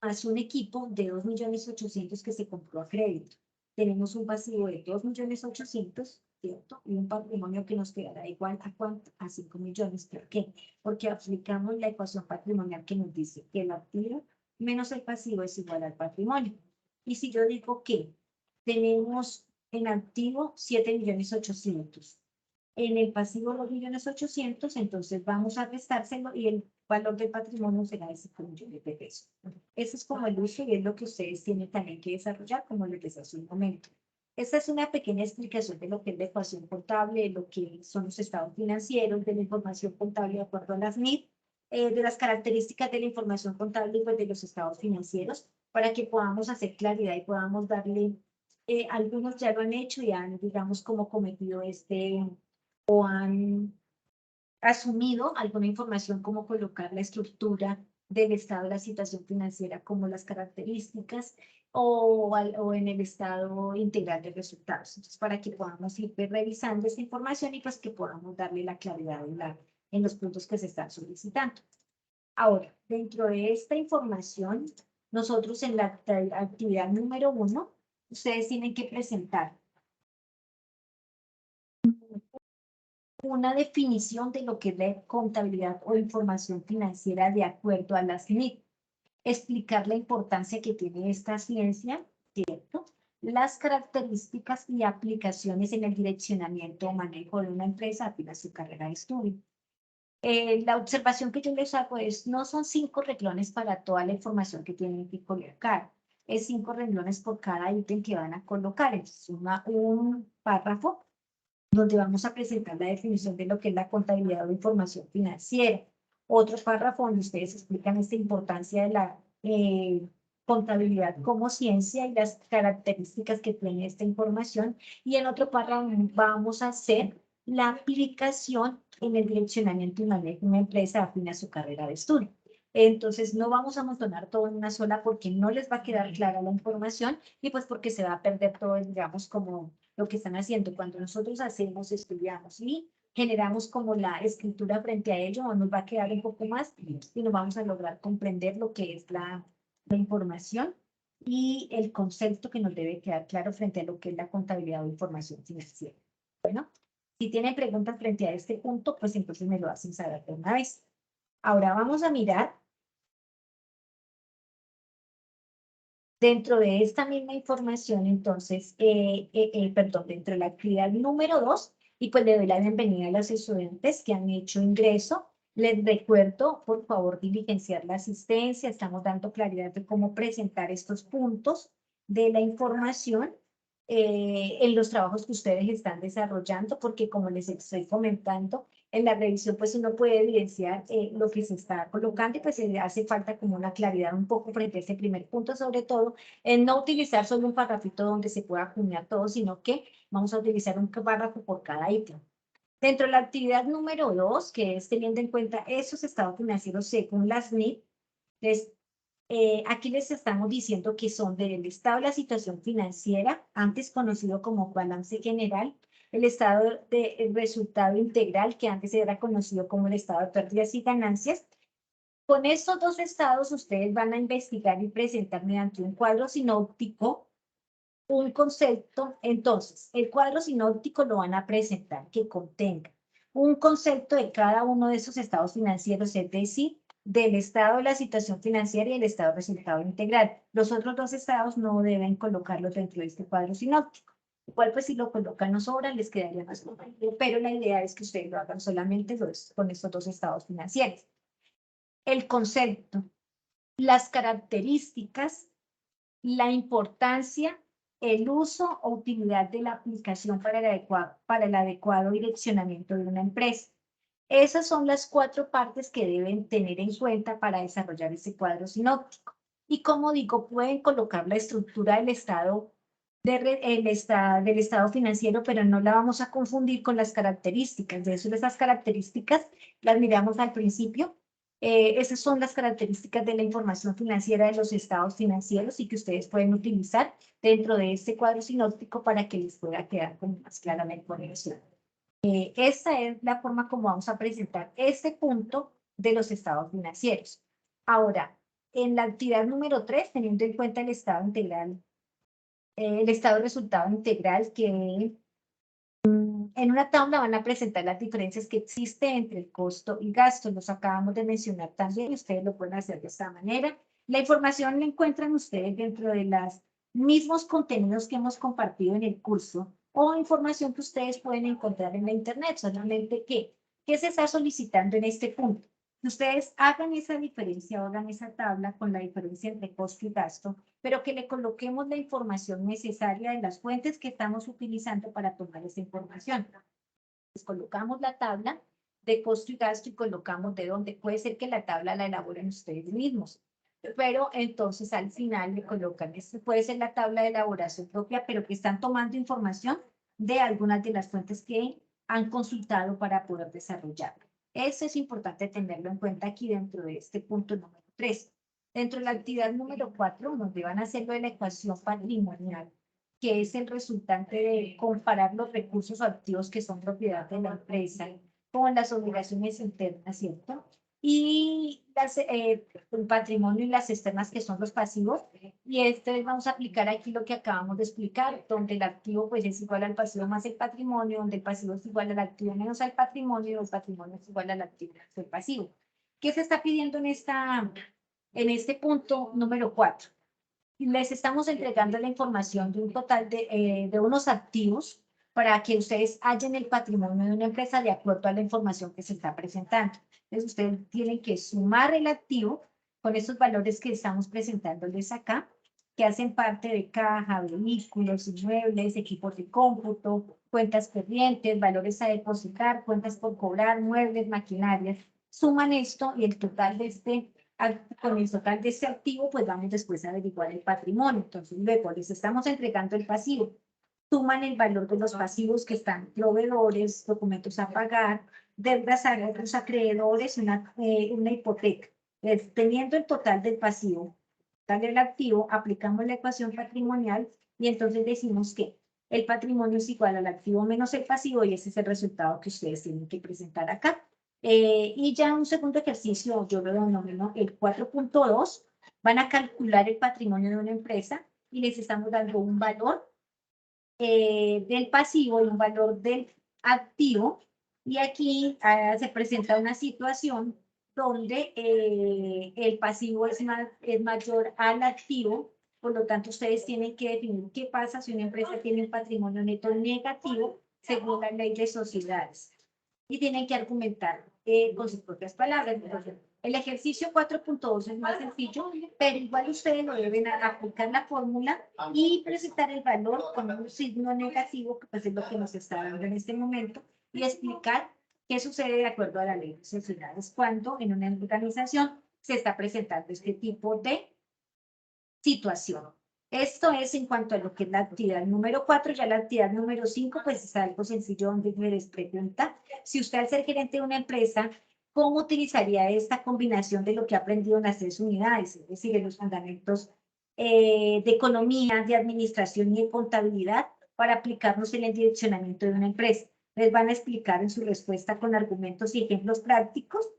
más un equipo de 2.800.000 que se compró a crédito. Tenemos un pasivo de 2.800.000, ¿cierto? Y un patrimonio que nos quedará igual a ¿cuánto? A 5 millones. ¿Por qué? Porque aplicamos la ecuación patrimonial que nos dice que el activo menos el pasivo es igual al patrimonio. Y si yo digo que tenemos en activo 7.800.000, en el pasivo 2.800.000, entonces vamos a restárselo y el valor del patrimonio será de 5 millones de pesos. Ese es como el uso y es lo que ustedes tienen también que desarrollar, como les decía hace un momento. Esta es una pequeña explicación de lo que es la ecuación contable, de lo que son los estados financieros, de la información contable de acuerdo a las NIF, de las características de la información contable y pues de los estados financieros, para que podamos hacer claridad y podamos darle, algunos ya lo han hecho y han, digamos, como cometido o han asumido alguna información como colocar la estructura del estado de la situación financiera como las características o en el estado integral de resultados. Entonces, para que podamos ir revisando esta información y pues que podamos darle la claridad en los puntos que se están solicitando. Ahora, dentro de esta información, nosotros en la actividad número 1, ustedes tienen que presentar una definición de lo que es la contabilidad o información financiera de acuerdo a las NIC. Explicar la importancia que tiene esta ciencia, ¿cierto? Las características y aplicaciones en el direccionamiento o manejo de una empresa afín a su carrera de estudio. La observación que yo les hago es, no son 5 renglones para toda la información que tienen que colocar, es 5 renglones por cada ítem que van a colocar. Es un párrafo donde vamos a presentar la definición de lo que es la contabilidad o información financiera. Otro párrafo donde ustedes explican esta importancia de la contabilidad como ciencia y las características que tiene esta información. Y en otro párrafo vamos a hacer la aplicación en el direccionamiento y manejo de una empresa afín a su carrera de estudio. Entonces, no vamos a amontonar todo en una sola porque no les va a quedar clara la información y pues porque se va a perder todo, digamos, como lo que están haciendo. Cuando nosotros hacemos, estudiamos y generamos como la escritura frente a ello, nos va a quedar un poco más y nos vamos a lograr comprender lo que es la información y el concepto que nos debe quedar claro frente a lo que es la contabilidad o información financiera. Bueno, si tienen preguntas frente a este punto, pues entonces me lo hacen saber de una vez. Ahora vamos a mirar dentro de esta misma información, entonces, perdón, dentro de la actividad número 2, y pues le doy la bienvenida a los estudiantes que han hecho ingreso. Les recuerdo, por favor, diligenciar la asistencia. Estamos dando claridad de cómo presentar estos puntos de la información en los trabajos que ustedes están desarrollando, porque como les estoy comentando, en la revisión pues uno puede evidenciar lo que se está colocando y pues hace falta como una claridad un poco frente a ese primer punto, sobre todo en no utilizar solo un párrafito donde se pueda acuñar todo, sino que vamos a utilizar un párrafo por cada ítem. Dentro de la actividad número 2, que es teniendo en cuenta esos estados financieros según las NIC, aquí les estamos diciendo que son del estado de la situación financiera, antes conocido como balance general, el estado de resultado integral, que antes era conocido como el estado de pérdidas y ganancias. Con estos dos estados, ustedes van a investigar y presentar mediante un cuadro sinóptico un concepto. Entonces, el cuadro sinóptico lo van a presentar que contenga un concepto de cada uno de esos estados financieros, es decir, del estado de la situación financiera y el estado de resultado integral. Los otros dos estados no deben colocarlos dentro de este cuadro sinóptico. Igual, pues si lo colocan no sobra, les quedaría más complejo, pero la idea es que ustedes lo hagan solamente con estos dos estados financieros. El concepto, las características, la importancia, el uso o utilidad de la aplicación para el adecuado direccionamiento de una empresa. Esas son las 4 partes que deben tener en cuenta para desarrollar ese cuadro sinóptico. Y como digo, pueden colocar la estructura del estado, del estado financiero, pero no la vamos a confundir con las características. De eso, esas características las miramos al principio. Esas son las características de la información financiera de los estados financieros y que ustedes pueden utilizar dentro de este cuadro sinóptico para que les pueda quedar con más clara la información. Esta es la forma como vamos a presentar este punto de los estados financieros. Ahora, en la actividad número 3, teniendo en cuenta el estado integral, el estado de resultado integral, que en una tabla van a presentar las diferencias que existen entre el costo y gasto. Los acabamos de mencionar también y ustedes lo pueden hacer de esta manera. La información la encuentran ustedes dentro de los mismos contenidos que hemos compartido en el curso o información que ustedes pueden encontrar en la internet, solamente que, ¿qué se está solicitando en este punto? Que ustedes hagan esa diferencia, hagan esa tabla con la diferencia entre costo y gasto, pero que le coloquemos la información necesaria de las fuentes que estamos utilizando para tomar esa información. Pues colocamos la tabla de costo y gasto y colocamos de dónde. Puede ser que la tabla la elaboren ustedes mismos, pero entonces al final le colocan, puede ser la tabla de elaboración propia, pero que están tomando información de algunas de las fuentes que han consultado para poder desarrollarlo. Eso es importante tenerlo en cuenta aquí dentro de este punto número 3. Dentro de la actividad número 4, donde van a hacer lo de la ecuación patrimonial, que es el resultante de comparar los recursos o activos que son propiedad de la empresa con las obligaciones internas, ¿cierto? Y el patrimonio y las externas, que son los pasivos. Y vamos a aplicar aquí lo que acabamos de explicar, donde el activo pues es igual al pasivo más el patrimonio, donde el pasivo es igual al activo menos al patrimonio, y el patrimonio es igual al activo menos el pasivo. ¿Qué se está pidiendo en este punto número 4? Les estamos entregando la información de un total de unos activos para que ustedes hallen el patrimonio de una empresa de acuerdo a la información que se está presentando. Entonces, ustedes tienen que sumar el activo con esos valores que estamos presentándoles acá, que hacen parte de caja, vehículos, inmuebles, equipos de cómputo, cuentas corrientes, valores a depositar, cuentas por cobrar, muebles, maquinarias. Suman esto y el total con el total de este activo, pues vamos después a averiguar el patrimonio. Entonces, luego les estamos entregando el pasivo. Suman el valor de los pasivos que están proveedores, documentos a pagar, deudas a otros acreedores, una hipoteca. Teniendo el total del pasivo, total del activo, aplicamos la ecuación patrimonial y entonces decimos que el patrimonio es igual al activo menos el pasivo y ese es el resultado que ustedes tienen que presentar acá. Y ya un segundo ejercicio, yo lo denomino el 4.2, van a calcular el patrimonio de una empresa y les estamos dando un valor del pasivo y un valor del activo. Y aquí se presenta una situación donde el pasivo es mayor al activo, por lo tanto ustedes tienen que definir qué pasa si una empresa tiene un patrimonio neto negativo según la ley de sociedades. Y tienen que argumentar con sus propias palabras. Entonces, el ejercicio 4.2 es más sencillo, pero igual ustedes lo deben aplicar la fórmula y presentar el valor con un signo negativo, que pues es lo que nos está dando en este momento, y explicar qué sucede de acuerdo a la ley de sociedades cuando en una organización se está presentando este tipo de situación. Esto es en cuanto a lo que es la actividad número 4. Ya la actividad número 5, pues es algo sencillo donde me les pregunta, si usted al ser gerente de una empresa, ¿cómo utilizaría esta combinación de lo que ha aprendido en las 3 unidades? Es decir, en los fundamentos de economía, de administración y de contabilidad para aplicarnos en el direccionamiento de una empresa. Les van a explicar en su respuesta con argumentos y ejemplos prácticos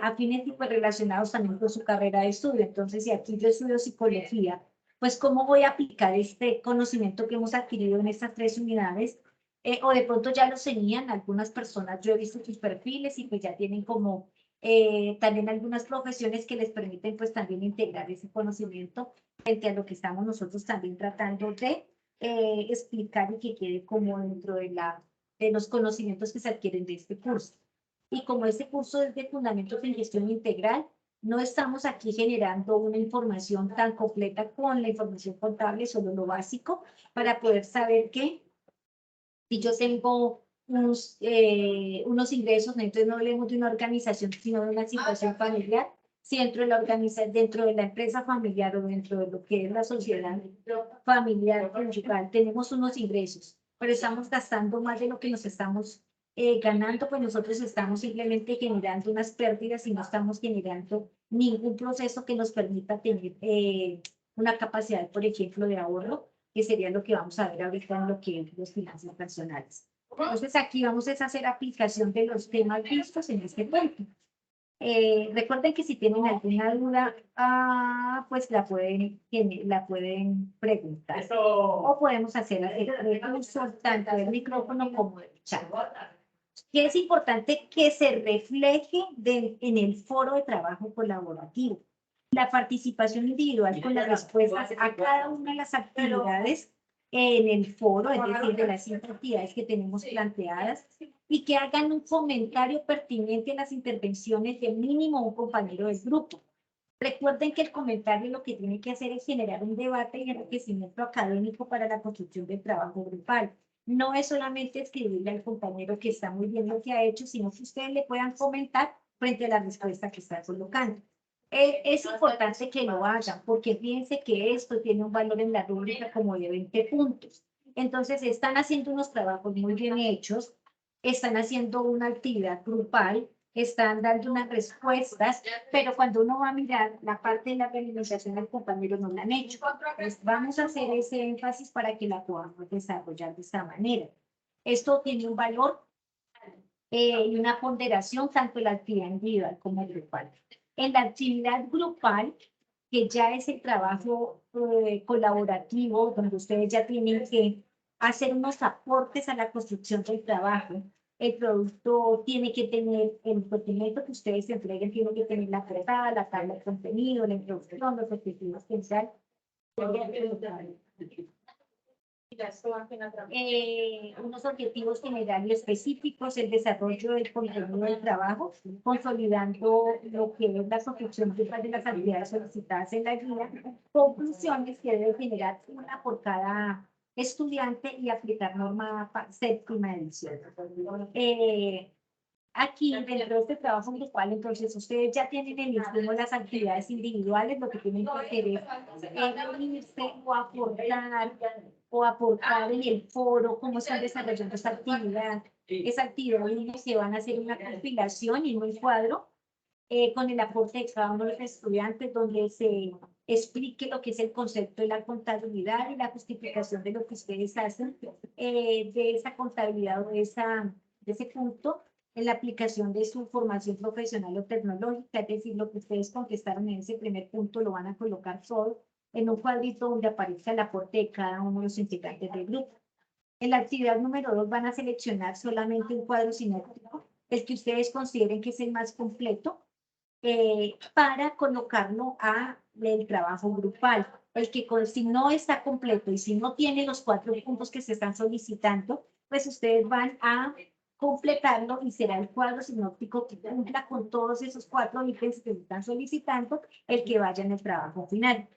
afines y pues relacionados también con su carrera de estudio. Entonces, si aquí yo estudio psicología, pues cómo voy a aplicar este conocimiento que hemos adquirido en estas 3 unidades, o de pronto ya lo tenían algunas personas, yo he visto sus perfiles y pues ya tienen como también algunas profesiones que les permiten pues también integrar ese conocimiento frente a lo que estamos nosotros también tratando de explicar y que quede como dentro de los conocimientos que se adquieren de este curso. Y como este curso es de fundamentos en gestión integral, no estamos aquí generando una información tan completa con la información contable, solo lo básico, para poder saber que si yo tengo unos ingresos, entonces no hablemos de una organización, sino de una situación familiar, si dentro de la empresa familiar o dentro de lo que es la sociedad familiar, conyugal, tenemos unos ingresos, pero estamos gastando más de lo que nos estamos ganando, pues nosotros estamos simplemente generando unas pérdidas y no estamos generando ningún proceso que nos permita tener una capacidad, por ejemplo, de ahorro, que sería lo que vamos a ver ahorita en lo que es los finanzas personales. Entonces aquí vamos a hacer aplicación de los temas vistos en este punto. Recuerden que si tienen alguna duda, pues la pueden preguntar. O podemos hacer el uso tanto del micrófono como del chat. Que es importante que se refleje en el foro de trabajo colaborativo. La participación individual con las respuestas a cada una de las actividades en el foro, es decir, de las 5 actividades que tenemos planteadas, y que hagan un comentario pertinente a las intervenciones de mínimo un compañero del grupo. Recuerden que el comentario lo que tiene que hacer es generar un debate y enriquecimiento académico para la construcción del trabajo grupal. No es solamente escribirle al compañero que está muy bien lo que ha hecho, sino que ustedes le puedan comentar frente a la respuesta que está colocando. Es importante que lo hagan, porque fíjense que esto tiene un valor en la rúbrica como de 20 puntos. Entonces, están haciendo unos trabajos muy bien hechos, están haciendo una actividad grupal, están dando unas respuestas, pero cuando uno va a mirar la parte de la realización del compañero no la han hecho. Entonces, vamos a hacer ese énfasis para que la podamos desarrollar de esta manera. Esto tiene un valor y una ponderación tanto en la actividad individual como grupal. En la actividad grupal, que ya es el trabajo colaborativo, donde ustedes ya tienen que hacer unos aportes a la construcción del trabajo. El producto tiene que tener, el documento que ustedes entreguen tiene que tener la portada, la tabla de contenido, la introducción, los objetivos pensar. Unos objetivos generales específicos, el desarrollo del contenido del trabajo, consolidando lo que es la construcción de las actividades solicitadas en la guía, conclusiones que debe generar una por cada estudiante y aplicar norma séptima edición. Aquí, dentro de este trabajo grupal, entonces ustedes ya tienen en el las actividades individuales, lo que tienen que hacer es unirse o aportar en el foro cómo están desarrollando esta actividad. Esa actividad se van a hacer una compilación y un cuadro con el aporte de cada uno de los estudiantes, donde se explique lo que es el concepto de la contabilidad y la justificación de lo que ustedes hacen de esa contabilidad o de ese punto en la aplicación de su formación profesional o tecnológica, es decir, lo que ustedes contestaron en ese primer punto lo van a colocar todo en un cuadrito donde aparezca el aporte de cada uno de los integrantes del grupo. En la actividad número 2 van a seleccionar solamente un cuadro sinóptico, el que ustedes consideren que es el más completo, para colocarlo a el trabajo grupal. El que si no está completo y si no tiene los 4 puntos que se están solicitando, pues ustedes van a completarlo y será el cuadro sinóptico que cumpla con todos esos 4 ítems que se están solicitando, el que vaya en el trabajo final.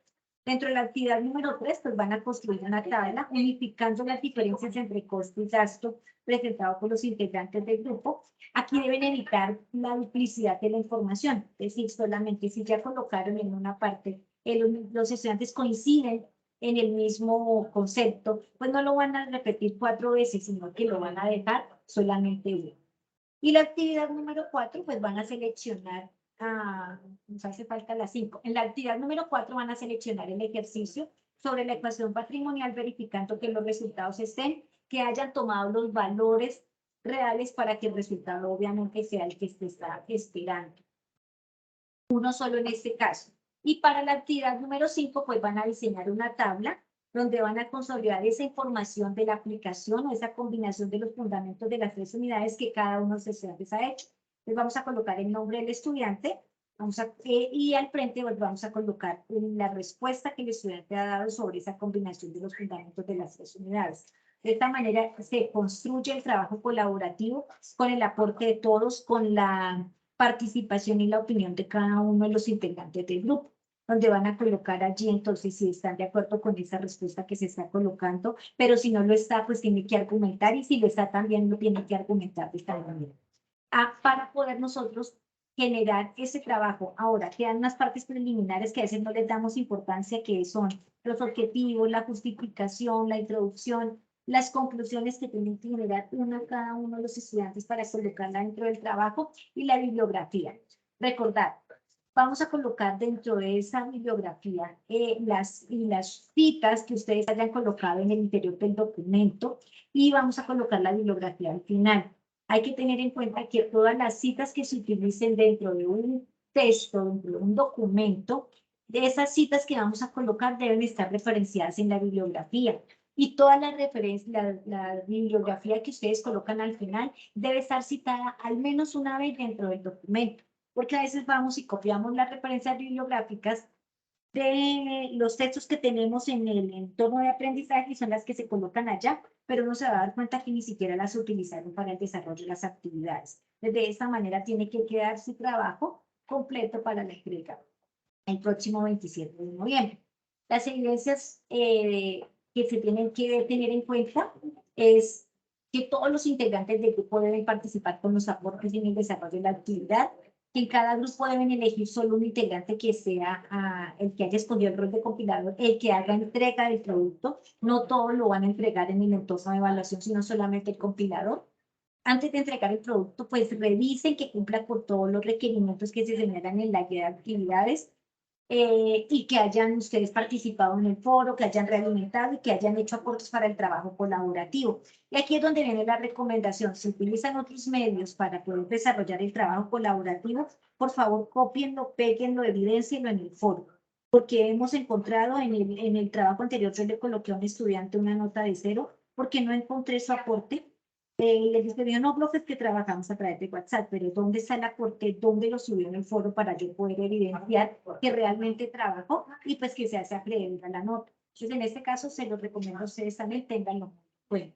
Dentro de la actividad número 3, pues van a construir una tabla unificando las diferencias entre costo y gasto presentado por los integrantes del grupo. Aquí deben evitar la duplicidad de la información, es decir, solamente si ya colocaron en una parte, los estudiantes coinciden en el mismo concepto, pues no lo van a repetir 4 veces, sino que lo van a dejar solamente uno. Y la actividad número 4, pues van a seleccionar, nos hace falta la 5. En la actividad número 4 van a seleccionar el ejercicio sobre la ecuación patrimonial, verificando que los resultados estén, que hayan tomado los valores reales para que el resultado obviamente sea el que se está esperando. Uno solo en este caso. Y para la actividad número 5, pues van a diseñar una tabla donde van a consolidar esa información de la aplicación o esa combinación de los fundamentos de las 3 unidades que cada uno de los estudiantes ha hecho. Entonces vamos a colocar el nombre del estudiante y al frente pues vamos a colocar la respuesta que el estudiante ha dado sobre esa combinación de los fundamentos de las 3 unidades. De esta manera se construye el trabajo colaborativo con el aporte de todos, con la participación y la opinión de cada uno de los integrantes del grupo, donde van a colocar allí entonces si están de acuerdo con esa respuesta que se está colocando, pero si no lo está, pues tiene que argumentar y si lo está también lo tiene que argumentar de esta manera. Para poder nosotros generar ese trabajo. Ahora, quedan unas partes preliminares que a veces no les damos importancia, que son los objetivos, la justificación, la introducción, las conclusiones que tienen que generar cada uno de los estudiantes para colocarla dentro del trabajo y la bibliografía. Recordad, vamos a colocar dentro de esa bibliografía las citas que ustedes hayan colocado en el interior del documento y vamos a colocar la bibliografía al final. Hay que tener en cuenta que todas las citas que se utilicen dentro de un texto, dentro de un documento, de esas citas que vamos a colocar deben estar referenciadas en la bibliografía. Y toda la bibliografía que ustedes colocan al final debe estar citada al menos una vez dentro del documento, porque a veces vamos y copiamos las referencias bibliográficas de los textos que tenemos en el entorno de aprendizaje y son las que se colocan allá, pero uno se va a dar cuenta que ni siquiera las utilizaron para el desarrollo de las actividades. De esta manera tiene que quedar su trabajo completo para la entrega el próximo 27 de noviembre. Las evidencias que se tienen que tener en cuenta es que todos los integrantes del grupo deben participar con los aportes en el desarrollo de la actividad, que en cada grupo deben elegir solo un integrante que sea el que haya escogido el rol de compilador, el que haga entrega del producto. No todos lo van a entregar en el entorno de evaluación, sino solamente el compilador. antes de entregar el producto, pues revisen que cumpla con todos los requerimientos que se generan en la guía de actividades y que hayan ustedes participado en el foro, que hayan realimentado y que hayan hecho aportes para el trabajo colaborativo. Y aquí es donde viene la recomendación. Si utilizan otros medios para poder desarrollar el trabajo colaborativo, por favor, cópienlo, péguenlo, evidéncienlo en el foro. Porque hemos encontrado en el trabajo anterior, yo le coloqué a un estudiante una nota de 0 porque no encontré su aporte y le dije, no, profe, que trabajamos a través de WhatsApp, pero ¿dónde está el aporte? ¿Dónde lo subió en el foro para yo poder evidenciar que realmente trabajó y pues que se hace acreedor a la nota? Entonces, en este caso, se los recomiendo a ustedes también, ténganlo. Bueno,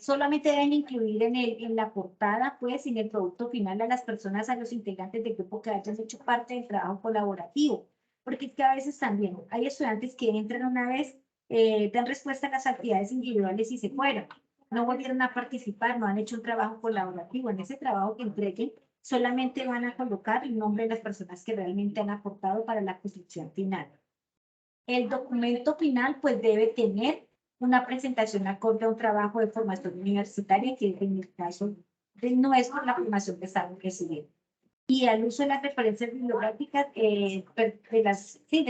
solamente deben incluir en la portada, pues, en el producto final a las personas, a los integrantes del grupo que hayan hecho parte del trabajo colaborativo. Porque es que a veces también hay estudiantes que entran una vez, dan respuesta a las actividades individuales y se fueron. No volvieron a participar, no han hecho un trabajo colaborativo. En ese trabajo que entreguen, solamente van a colocar el nombre de las personas que realmente han aportado para la construcción final. El documento final, pues, debe tener una presentación acorde a un trabajo de formación universitaria, que en el caso de nuestro, la formación que estamos recibiendo. Y al uso de las referencias bibliográficas, de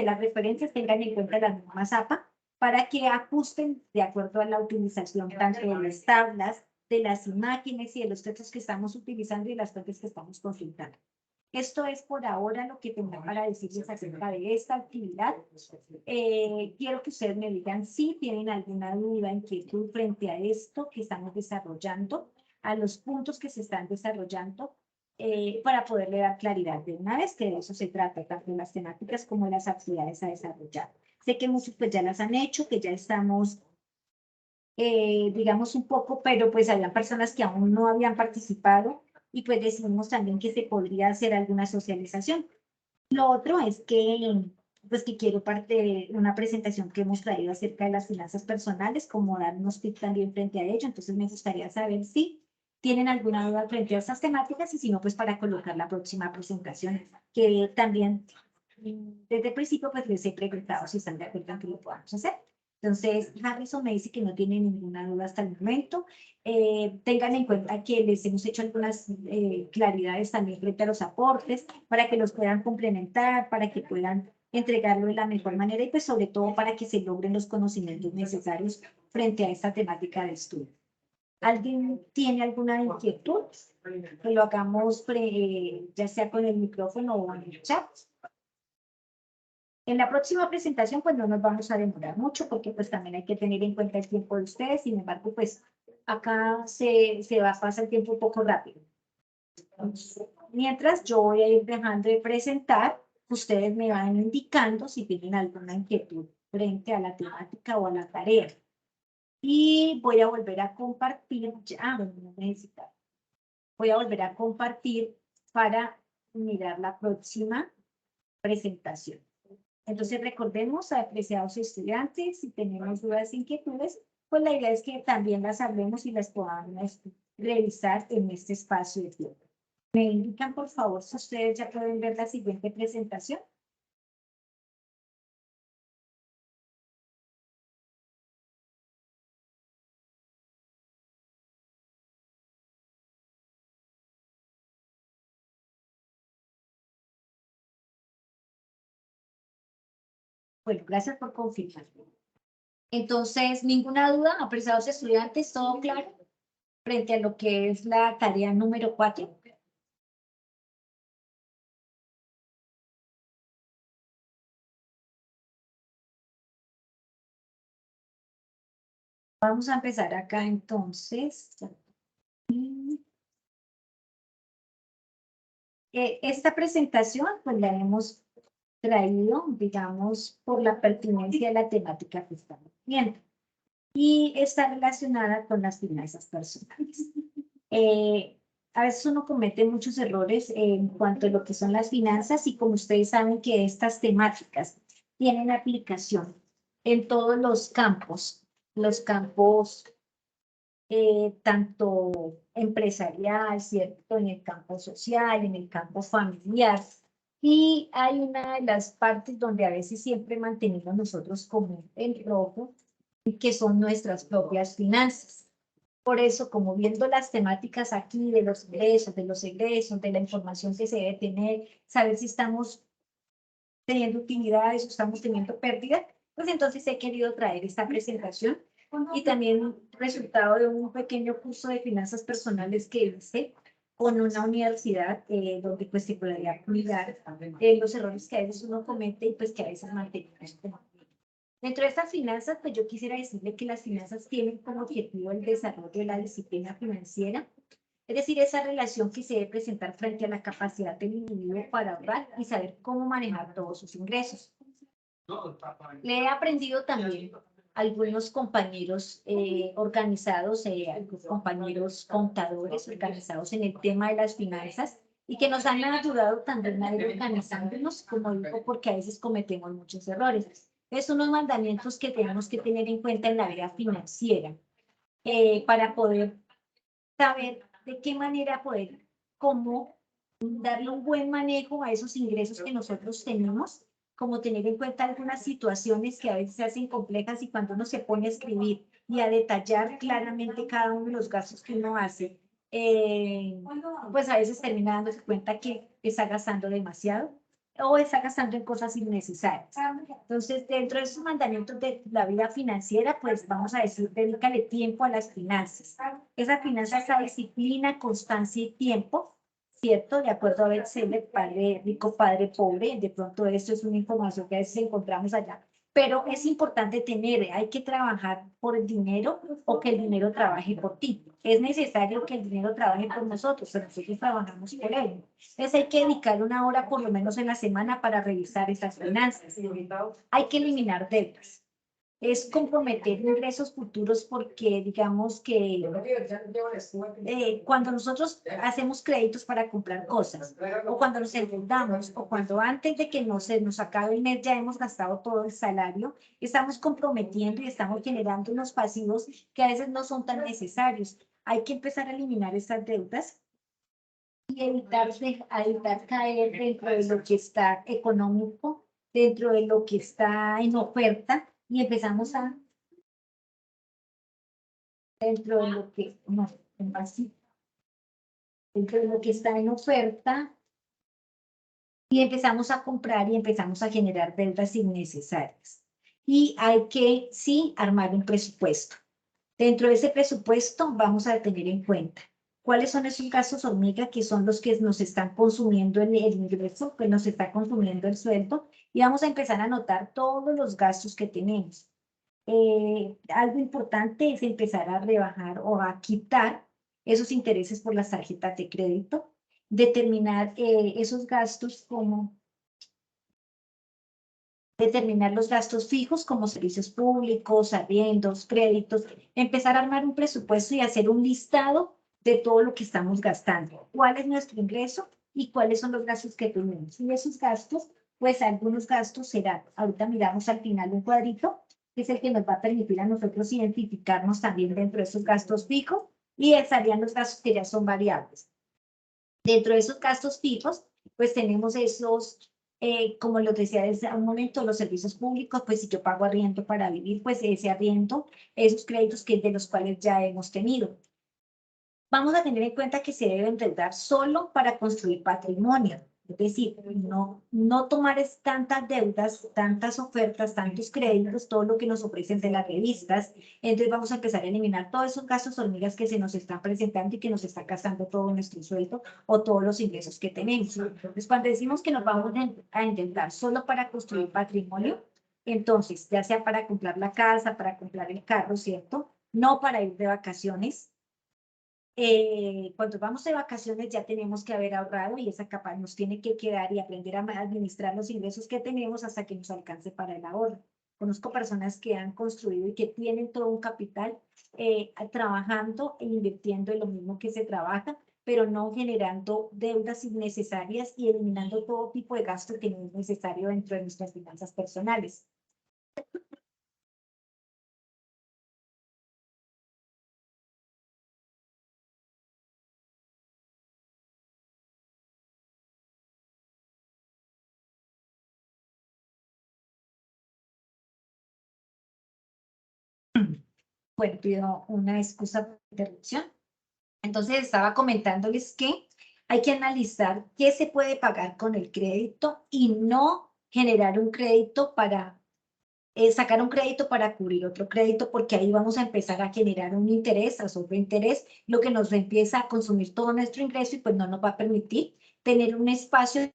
las referencias, tengan en cuenta las normas APA para que ajusten de acuerdo a la utilización tanto de las tablas, de las imágenes y de los textos que estamos utilizando y las fuentes que estamos consultando. Esto es por ahora lo que tengo para decirles acerca de esta actividad. Quiero que ustedes me digan si tienen alguna duda, inquietud frente a esto que estamos desarrollando, a los puntos que se están desarrollando, para poderle dar claridad de una vez, que de eso se trata, tanto en las temáticas como en las actividades a desarrollar. Sé que muchos pues ya las han hecho, que ya estamos, digamos, un poco, pero pues había personas que aún no habían participado y pues decidimos también que se podría hacer alguna socialización. Lo otro es que, pues que quiero parte de una presentación que hemos traído acerca de las finanzas personales, como dar unos tips también frente a ello. Entonces me gustaría saber si tienen alguna duda frente a estas temáticas y si no, pues para colocar la próxima presentación, que también desde el principio pues les he preguntado si están de acuerdo en que lo podamos hacer. Entonces, Harrison me dice que no tiene ninguna duda hasta el momento. Tengan en cuenta que les hemos hecho algunas claridades también frente a los aportes para que los puedan complementar, para que puedan entregarlo de la mejor manera y pues sobre todo para que se logren los conocimientos necesarios frente a esta temática de estudio. ¿Alguien tiene alguna inquietud? Que lo hagamos ya sea con el micrófono o en el chat. En la próxima presentación, pues no nos vamos a demorar mucho porque pues también hay que tener en cuenta el tiempo de ustedes. Sin embargo, pues acá pasa el tiempo un poco rápido. Mientras yo voy a ir dejando de presentar, ustedes me van indicando si tienen alguna inquietud frente a la temática o a la tarea. Y voy a volver a compartir, no necesito. Voy a volver a compartir para mirar la próxima presentación. Entonces, recordemos, apreciados estudiantes, si tenemos dudas e inquietudes, pues la idea es que también las hablemos y las podamos revisar en este espacio de tiempo. ¿Me indican, por favor, si ustedes ya pueden ver la siguiente presentación? Bueno, gracias por confirmar. Entonces, ninguna duda, apreciados estudiantes, todo claro frente a lo que es la tarea número 4. Vamos a empezar acá entonces. Esta presentación pues la hemos traído, digamos, por la pertinencia de la temática que estamos viendo y está relacionada con las finanzas personales. A veces uno comete muchos errores en cuanto a lo que son las finanzas y como ustedes saben que estas temáticas tienen aplicación en todos los campos tanto empresarial, ¿cierto? En el campo social, en el campo familiar. Y hay una de las partes donde a veces siempre mantenemos nosotros como el rojo, que son nuestras propias finanzas. Por eso, como viendo las temáticas aquí de los egresos, de la información que se debe tener, saber si estamos teniendo utilidades o estamos teniendo pérdidas, pues entonces he querido traer esta presentación y también resultado de un pequeño curso de finanzas personales que hice con una universidad donde pues se podría cuidar los errores que a veces uno comete y pues que a veces mantenemos como. Dentro de estas finanzas, pues yo quisiera decirle que las finanzas tienen como objetivo el desarrollo de la disciplina financiera, es decir, esa relación que se debe presentar frente a la capacidad del individuo para ahorrar y saber cómo manejar todos sus ingresos. Le he aprendido también a algunos compañeros organizados, algunos compañeros contadores organizados en el tema de las finanzas y que nos han ayudado también a ir organizándonos, como digo, porque a veces cometemos muchos errores. Es unos mandamientos que tenemos que tener en cuenta en la vida financiera para poder saber de qué manera poder, cómo darle un buen manejo a esos ingresos que nosotros tenemos, como tener en cuenta algunas situaciones que a veces se hacen complejas y cuando uno se pone a escribir y a detallar claramente cada uno de los gastos que uno hace, pues a veces termina dándose cuenta que está gastando demasiado o está gastando en cosas innecesarias. Entonces, dentro de esos mandamientos de la vida financiera, pues vamos a decir, dedícale tiempo a las finanzas. Esa finanza es la disciplina, constancia y tiempo, ¿cierto? De acuerdo a Betseler, padre rico, padre pobre, de pronto esto es una información que a veces encontramos allá, pero es importante tener, hay que trabajar por el dinero o que el dinero trabaje por ti. Es necesario que el dinero trabaje por nosotros, pero nosotros trabajamos por él. Entonces hay que dedicar una hora por lo menos en la semana para revisar esas finanzas. Hay que eliminar deudas. Es comprometer ingresos futuros porque digamos que cuando nosotros hacemos créditos para comprar cosas o cuando nos endeudamos o cuando antes de que se nos acabe el mes ya hemos gastado todo el salario, estamos comprometiendo y estamos generando unos pasivos que a veces no son tan necesarios. Hay que empezar a eliminar estas deudas y evitar caer dentro de lo que está económico, dentro de lo que está en oferta y empezamos a dentro de lo que, no, así, dentro de lo que está en oferta y empezamos a comprar y empezamos a generar deudas innecesarias. Y hay que, sí, armar un presupuesto. Dentro de ese presupuesto vamos a tener en cuenta cuáles son esos gastos hormiga que son los que nos están consumiendo el ingreso, que nos está consumiendo el sueldo, y vamos a empezar a anotar todos los gastos que tenemos. Algo importante es empezar a rebajar o a quitar esos intereses por las tarjetas de crédito, determinar esos gastos como determinar los gastos fijos como servicios públicos, arriendos, créditos, empezar a armar un presupuesto y hacer un listado de todo lo que estamos gastando, cuál es nuestro ingreso y cuáles son los gastos que tenemos. Y esos gastos, pues algunos gastos serán, ahorita miramos al final un cuadrito, que es el que nos va a permitir a nosotros identificarnos también dentro de esos gastos fijos y estarían los gastos que ya son variables. Dentro de esos gastos fijos, pues tenemos esos, como lo decía desde un momento, los servicios públicos, pues si yo pago arriendo para vivir, pues ese arriendo, esos créditos que de los cuales ya hemos tenido. Vamos a tener en cuenta que se debe endeudar solo para construir patrimonio. Es decir, no tomar tantas deudas, tantas ofertas, tantos créditos, todo lo que nos ofrecen de las revistas. Entonces vamos a empezar a eliminar todos esos gastos hormigas que se nos están presentando y que nos está gastando todo nuestro sueldo o todos los ingresos que tenemos. Entonces, cuando decimos que nos vamos a endeudar solo para construir patrimonio, entonces, ya sea para comprar la casa, para comprar el carro, ¿cierto? No para ir de vacaciones, cuando vamos de vacaciones ya tenemos que haber ahorrado y esa capa nos tiene que quedar y aprender a administrar los ingresos que tenemos hasta que nos alcance para el ahorro. Conozco personas que han construido y que tienen todo un capital trabajando e invirtiendo en lo mismo que se trabaja, pero no generando deudas innecesarias y eliminando todo tipo de gasto que no es necesario dentro de nuestras finanzas personales. Bueno, pido una excusa por interrupción. Entonces estaba comentándoles que hay que analizar qué se puede pagar con el crédito y no generar un crédito para sacar un crédito para cubrir otro crédito, porque ahí vamos a empezar a generar un interés, a sobreinterés, lo que nos empieza a consumir todo nuestro ingreso y pues no nos va a permitir tener un espacio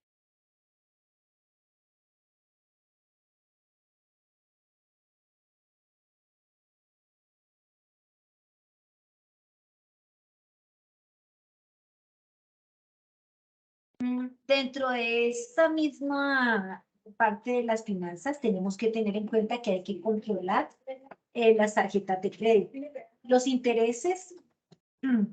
dentro de esta misma parte de las finanzas. Tenemos que tener en cuenta que hay que controlar las tarjetas de crédito. Los intereses mm,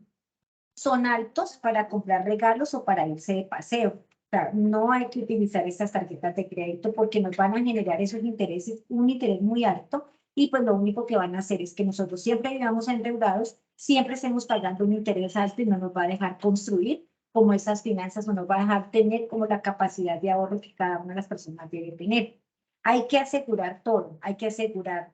son altos para comprar regalos o para irse de paseo. O sea, no hay que utilizar estas tarjetas de crédito porque nos van a generar esos intereses, un interés muy alto, y pues lo único que van a hacer es que nosotros siempre vivamos endeudados, siempre estemos pagando un interés alto y no nos va a dejar construir como esas finanzas, no nos va a dejar tener como la capacidad de ahorro que cada una de las personas debe tener. Hay que asegurar todo, hay que asegurar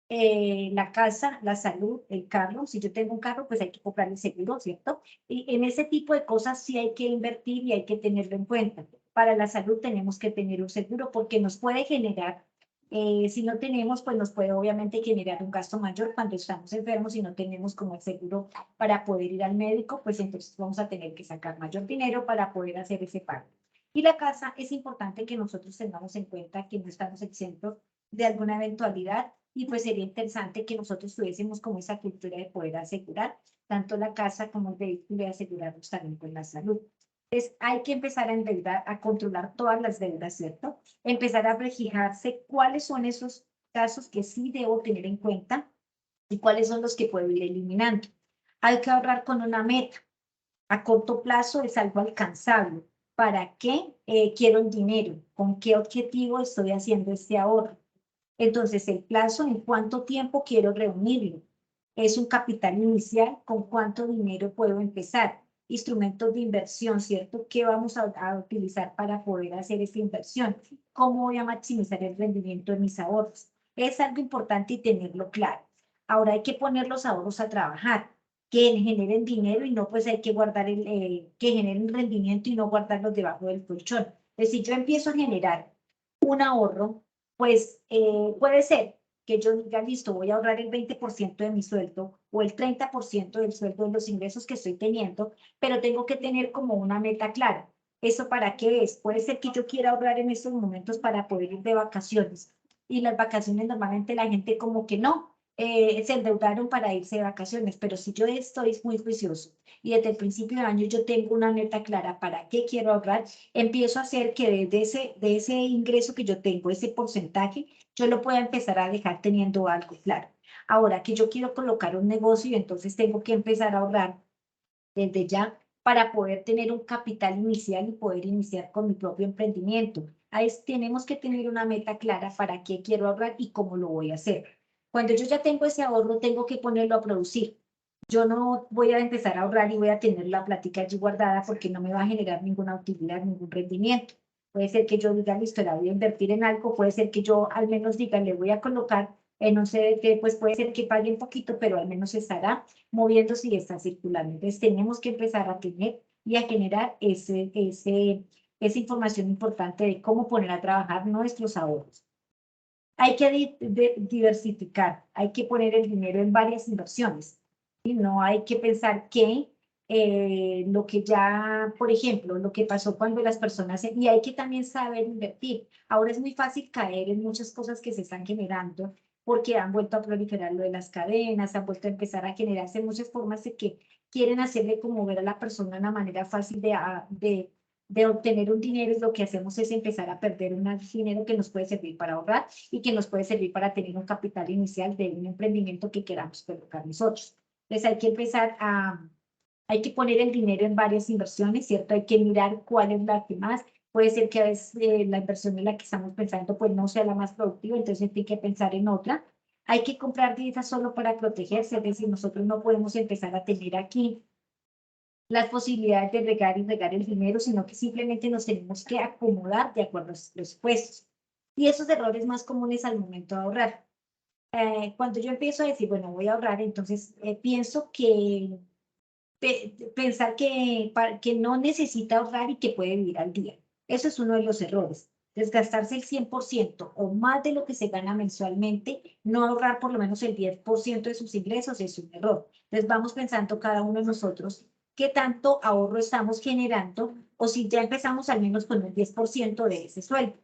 la casa, la salud, el carro. Si yo tengo un carro, pues hay que comprar el seguro, ¿cierto? Y en ese tipo de cosas sí hay que invertir y hay que tenerlo en cuenta. Para la salud tenemos que tener un seguro porque nos puede generar, si no tenemos, pues nos puede obviamente generar un gasto mayor cuando estamos enfermos y no tenemos como el seguro para poder ir al médico, pues entonces vamos a tener que sacar mayor dinero para poder hacer ese pago. Y la casa, es importante que nosotros tengamos en cuenta que no estamos exentos de alguna eventualidad y pues sería interesante que nosotros tuviésemos como esa cultura de poder asegurar tanto la casa como el vehículo y asegurarnos también con la salud. Entonces hay que empezar a endeudar, a controlar todas las deudas, ¿cierto? Empezar a fijarse cuáles son esos casos que sí debo tener en cuenta y cuáles son los que puedo ir eliminando. Hay que ahorrar con una meta. A corto plazo es algo alcanzable. ¿Para qué quiero el dinero? ¿Con qué objetivo estoy haciendo este ahorro? Entonces, el plazo, ¿en cuánto tiempo quiero reunirlo? Es un capital inicial, ¿con cuánto dinero puedo empezar? Instrumentos de inversión, ¿cierto? ¿Qué vamos a utilizar para poder hacer esta inversión? ¿Cómo voy a maximizar el rendimiento de mis ahorros? Es algo importante y tenerlo claro. Ahora hay que poner los ahorros a trabajar, que generen dinero y no pues hay que guardar que generen rendimiento y no guardarlos debajo del colchón. Es decir, yo empiezo a generar un ahorro, pues puede ser que yo diga, listo, voy a ahorrar el 20% de mi sueldo o el 30% del sueldo de los ingresos que estoy teniendo, pero tengo que tener como una meta clara. ¿Eso para qué es? Puede ser que yo quiera ahorrar en estos momentos para poder ir de vacaciones. Y las vacaciones normalmente la gente como que no, se endeudaron para irse de vacaciones, pero si yo estoy muy juicioso y desde el principio de año yo tengo una meta clara para qué quiero ahorrar, empiezo a hacer que de ese ingreso que yo tengo, ese porcentaje, yo lo pueda empezar a dejar teniendo algo claro. Ahora que yo quiero colocar un negocio y entonces tengo que empezar a ahorrar desde ya para poder tener un capital inicial y poder iniciar con mi propio emprendimiento. Ahí tenemos que tener una meta clara para qué quiero ahorrar y cómo lo voy a hacer. Cuando yo ya tengo ese ahorro, tengo que ponerlo a producir. Yo no voy a empezar a ahorrar y voy a tener la plática allí guardada porque no me va a generar ninguna utilidad, ningún rendimiento. Puede ser que yo diga, listo, la voy a invertir en algo, puede ser que yo al menos diga, le voy a colocar en un CDT, pues puede ser que pague un poquito, pero al menos estará moviéndose y está circulando. Entonces tenemos que empezar a tener y a generar esa información importante de cómo poner a trabajar nuestros ahorros. Hay que diversificar, hay que poner el dinero en varias inversiones. Y no hay que pensar que lo que ya, por ejemplo, lo que pasó cuando las personas, y hay que también saber invertir. Ahora es muy fácil caer en muchas cosas que se están generando porque han vuelto a proliferar lo de las cadenas, han vuelto a empezar a generarse muchas formas de que quieren hacerle como ver a la persona una manera fácil de obtener un dinero, y lo que hacemos es empezar a perder un dinero que nos puede servir para ahorrar y que nos puede servir para tener un capital inicial de un emprendimiento que queramos colocar nosotros. Entonces hay que empezar hay que poner el dinero en varias inversiones, ¿cierto? Hay que mirar cuál es la que más. Puede ser que a veces la inversión en la que estamos pensando pues no sea la más productiva, entonces hay que pensar en otra. Hay que comprar divisas solo para protegerse, es decir, nosotros no podemos empezar a tener aquí las posibilidades de regar y regar el dinero, sino que simplemente nos tenemos que acomodar de acuerdo a los presupuestos. Y esos errores más comunes al momento de ahorrar. cuando yo empiezo a decir, bueno, voy a ahorrar, entonces pienso que pensar que no necesita ahorrar y que puede vivir al día. Eso es uno de los errores. Desgastarse el 100% o más de lo que se gana mensualmente, no ahorrar por lo menos el 10% de sus ingresos es un error. Entonces vamos pensando cada uno de nosotros qué tanto ahorro estamos generando o si ya empezamos al menos con el 10% de ese sueldo.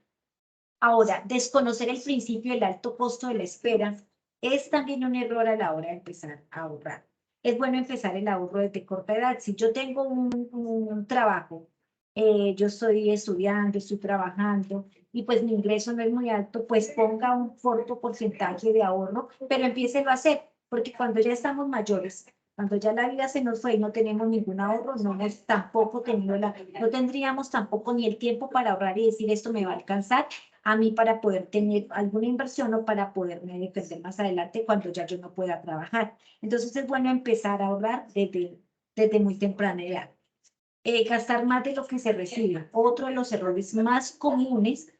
Ahora, desconocer el principio del alto costo de la espera es también un error a la hora de empezar a ahorrar. Es bueno empezar el ahorro desde corta edad. Si yo tengo un trabajo, yo estoy estudiando, estoy trabajando y pues mi ingreso no es muy alto, pues ponga un corto porcentaje de ahorro, pero empiece a hacer, porque cuando ya estamos mayores, cuando ya la vida se nos fue y no tenemos ningún ahorro, no hemos tampoco tenido no tendríamos tampoco ni el tiempo para ahorrar y decir esto me va a alcanzar a mí para poder tener alguna inversión o para poderme defender más adelante cuando ya yo no pueda trabajar. Entonces es bueno empezar a ahorrar desde muy temprana edad. Gastar más de lo que se recibe. Otro de los errores más comunes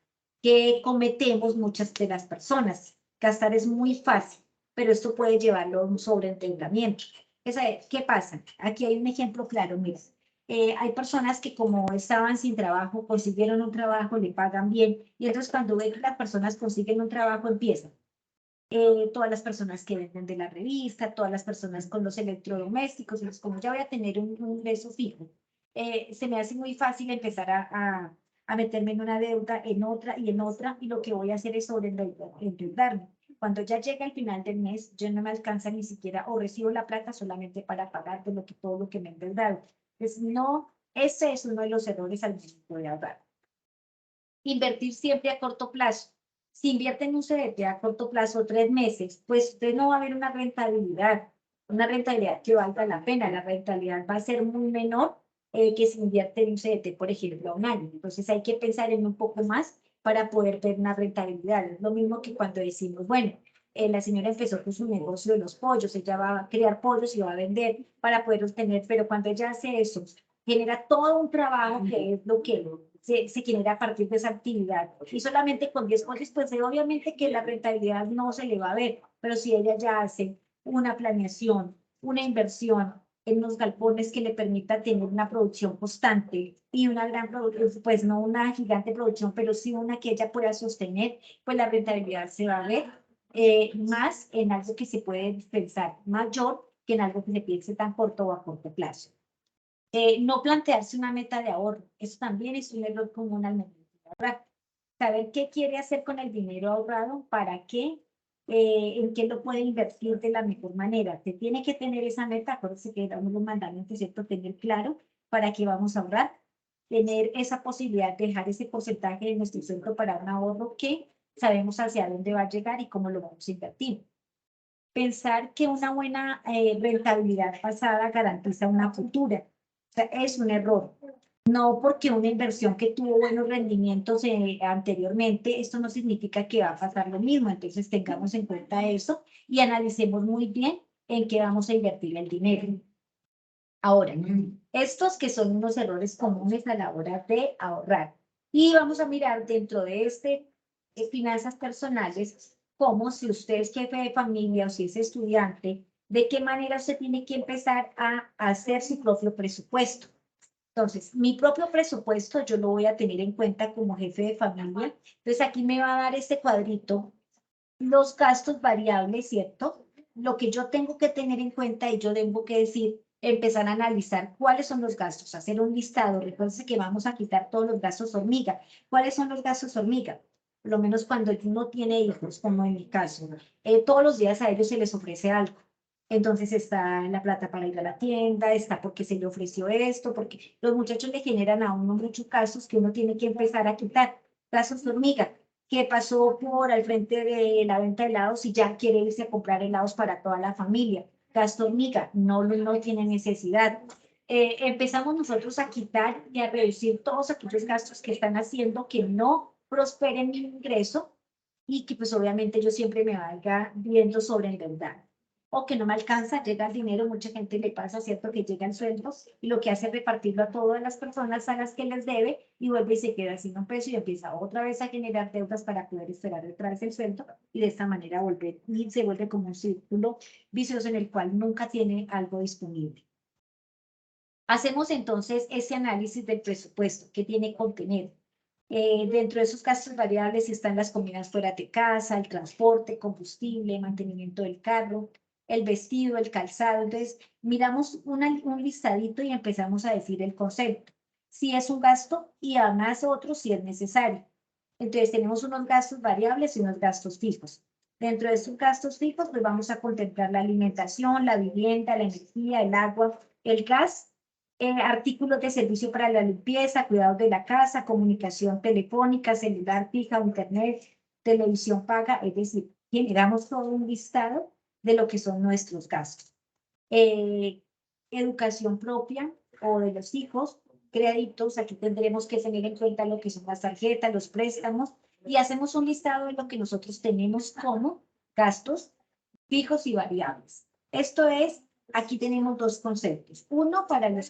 que cometemos muchas de las personas. Gastar es muy fácil, pero esto puede llevarlo a un sobreendeudamiento. ¿Qué pasa? Aquí hay un ejemplo claro, mira. Hay personas que como estaban sin trabajo, consiguieron un trabajo, le pagan bien, y entonces cuando ven que las personas consiguen un trabajo, empiezan todas las personas que venden de la revista, todas las personas con los electrodomésticos, y como ya voy a tener un ingreso fijo, se me hace muy fácil empezar a meterme en una deuda, en otra y en otra, y lo que voy a hacer es sobreendeudarme. Cuando ya llega el final del mes, yo no me alcanza ni siquiera o recibo la plata solamente para pagar de todo lo que me he endeudado. Entonces, no, ese es uno de los errores al momento de ahorrar. Invertir siempre a corto plazo. Si invierte en un CDT a corto plazo, 3 meses, pues usted no va a ver una rentabilidad que valga la pena. La rentabilidad va a ser muy menor que si invierte en un CDT, por ejemplo, a un año. Entonces hay que pensar en un poco más para poder ver una rentabilidad. Es lo mismo que cuando decimos, bueno, la señora empezó con su negocio de los pollos, ella va a criar pollos y va a vender para poder obtener, pero cuando ella hace eso, genera todo un trabajo que es lo que se genera a partir de esa actividad. Y solamente con 10 cosas, pues obviamente que la rentabilidad no se le va a ver, pero si ella ya hace una planeación, una inversión en unos galpones que le permita tener una producción constante y una gran producción, pues no una gigante producción, pero sí una que ella pueda sostener, pues la rentabilidad se va a ver más en algo que se puede pensar mayor que en algo que se piense tan corto o a corto plazo. No plantearse una meta de ahorro, eso también es un error común al momento de ahorrar. Saber qué quiere hacer con el dinero ahorrado, para qué, en qué lo puede invertir de la mejor manera. Se tiene que tener esa meta, acuérdense que damos los mandamientos, ¿cierto? Tener claro para qué vamos a ahorrar, tener esa posibilidad de dejar ese porcentaje de nuestro sueldo para un ahorro que sabemos hacia dónde va a llegar y cómo lo vamos a invertir. Pensar que una buena rentabilidad pasada garantiza una futura. O sea, es un error. No porque una inversión que tuvo buenos rendimientos anteriormente, esto no significa que va a pasar lo mismo. Entonces tengamos en cuenta eso y analicemos muy bien en qué vamos a invertir el dinero. Ahora, estos que son unos errores comunes a la hora de ahorrar. Y vamos a mirar dentro de finanzas personales, como si usted es jefe de familia o si es estudiante, de qué manera usted tiene que empezar a hacer su propio presupuesto. Entonces, mi propio presupuesto yo lo voy a tener en cuenta como jefe de familia. Entonces, aquí me va a dar este cuadrito los gastos variables, ¿cierto? Lo que yo tengo que tener en cuenta y yo tengo que decir, empezar a analizar cuáles son los gastos, hacer un listado. Recuerden que vamos a quitar todos los gastos hormiga. ¿Cuáles son los gastos hormiga? Por lo menos cuando uno tiene hijos, como en mi caso, todos los días a ellos se les ofrece algo. Entonces está la plata para ir a la tienda, está porque se le ofreció esto, porque los muchachos le generan a uno muchos casos que uno tiene que empezar a quitar. Gastos hormiga, que pasó por al frente de la venta de helados y ya quiere irse a comprar helados para toda la familia. Gasto hormiga, no tiene necesidad. Empezamos nosotros a quitar y a reducir todos aquellos gastos que están haciendo que no prosperen mi ingreso y que pues obviamente yo siempre me vaya viendo sobreendeudada. o que no me alcanza, llega el dinero, mucha gente le pasa, ¿cierto? Que llega el sueldo y lo que hace es repartirlo a todas las personas a las que les debe y vuelve y se queda sin un peso y empieza otra vez a generar deudas para poder esperar otra vez el sueldo y de esta manera volver y se vuelve como un círculo vicioso en el cual nunca tiene algo disponible. Hacemos entonces ese análisis del presupuesto que tiene que contener. Dentro de esos gastos variables están las comidas fuera de casa, el transporte, combustible, mantenimiento del carro, el vestido, el calzado. Entonces, miramos un listadito y empezamos a decir el concepto. Si es un gasto y además otro si es necesario. Entonces, tenemos unos gastos variables y unos gastos fijos. Dentro de esos gastos fijos, pues vamos a contemplar la alimentación, la vivienda, la energía, el agua, el gas, artículos de servicio para la limpieza, cuidados de la casa, comunicación telefónica, celular fija, internet, televisión paga, es decir, generamos todo un listado de lo que son nuestros gastos. Educación propia o de los hijos, créditos, aquí tendremos que tener en cuenta lo que son las tarjetas, los préstamos, y hacemos un listado de lo que nosotros tenemos como gastos fijos y variables. Esto es, aquí tenemos dos conceptos. Uno para los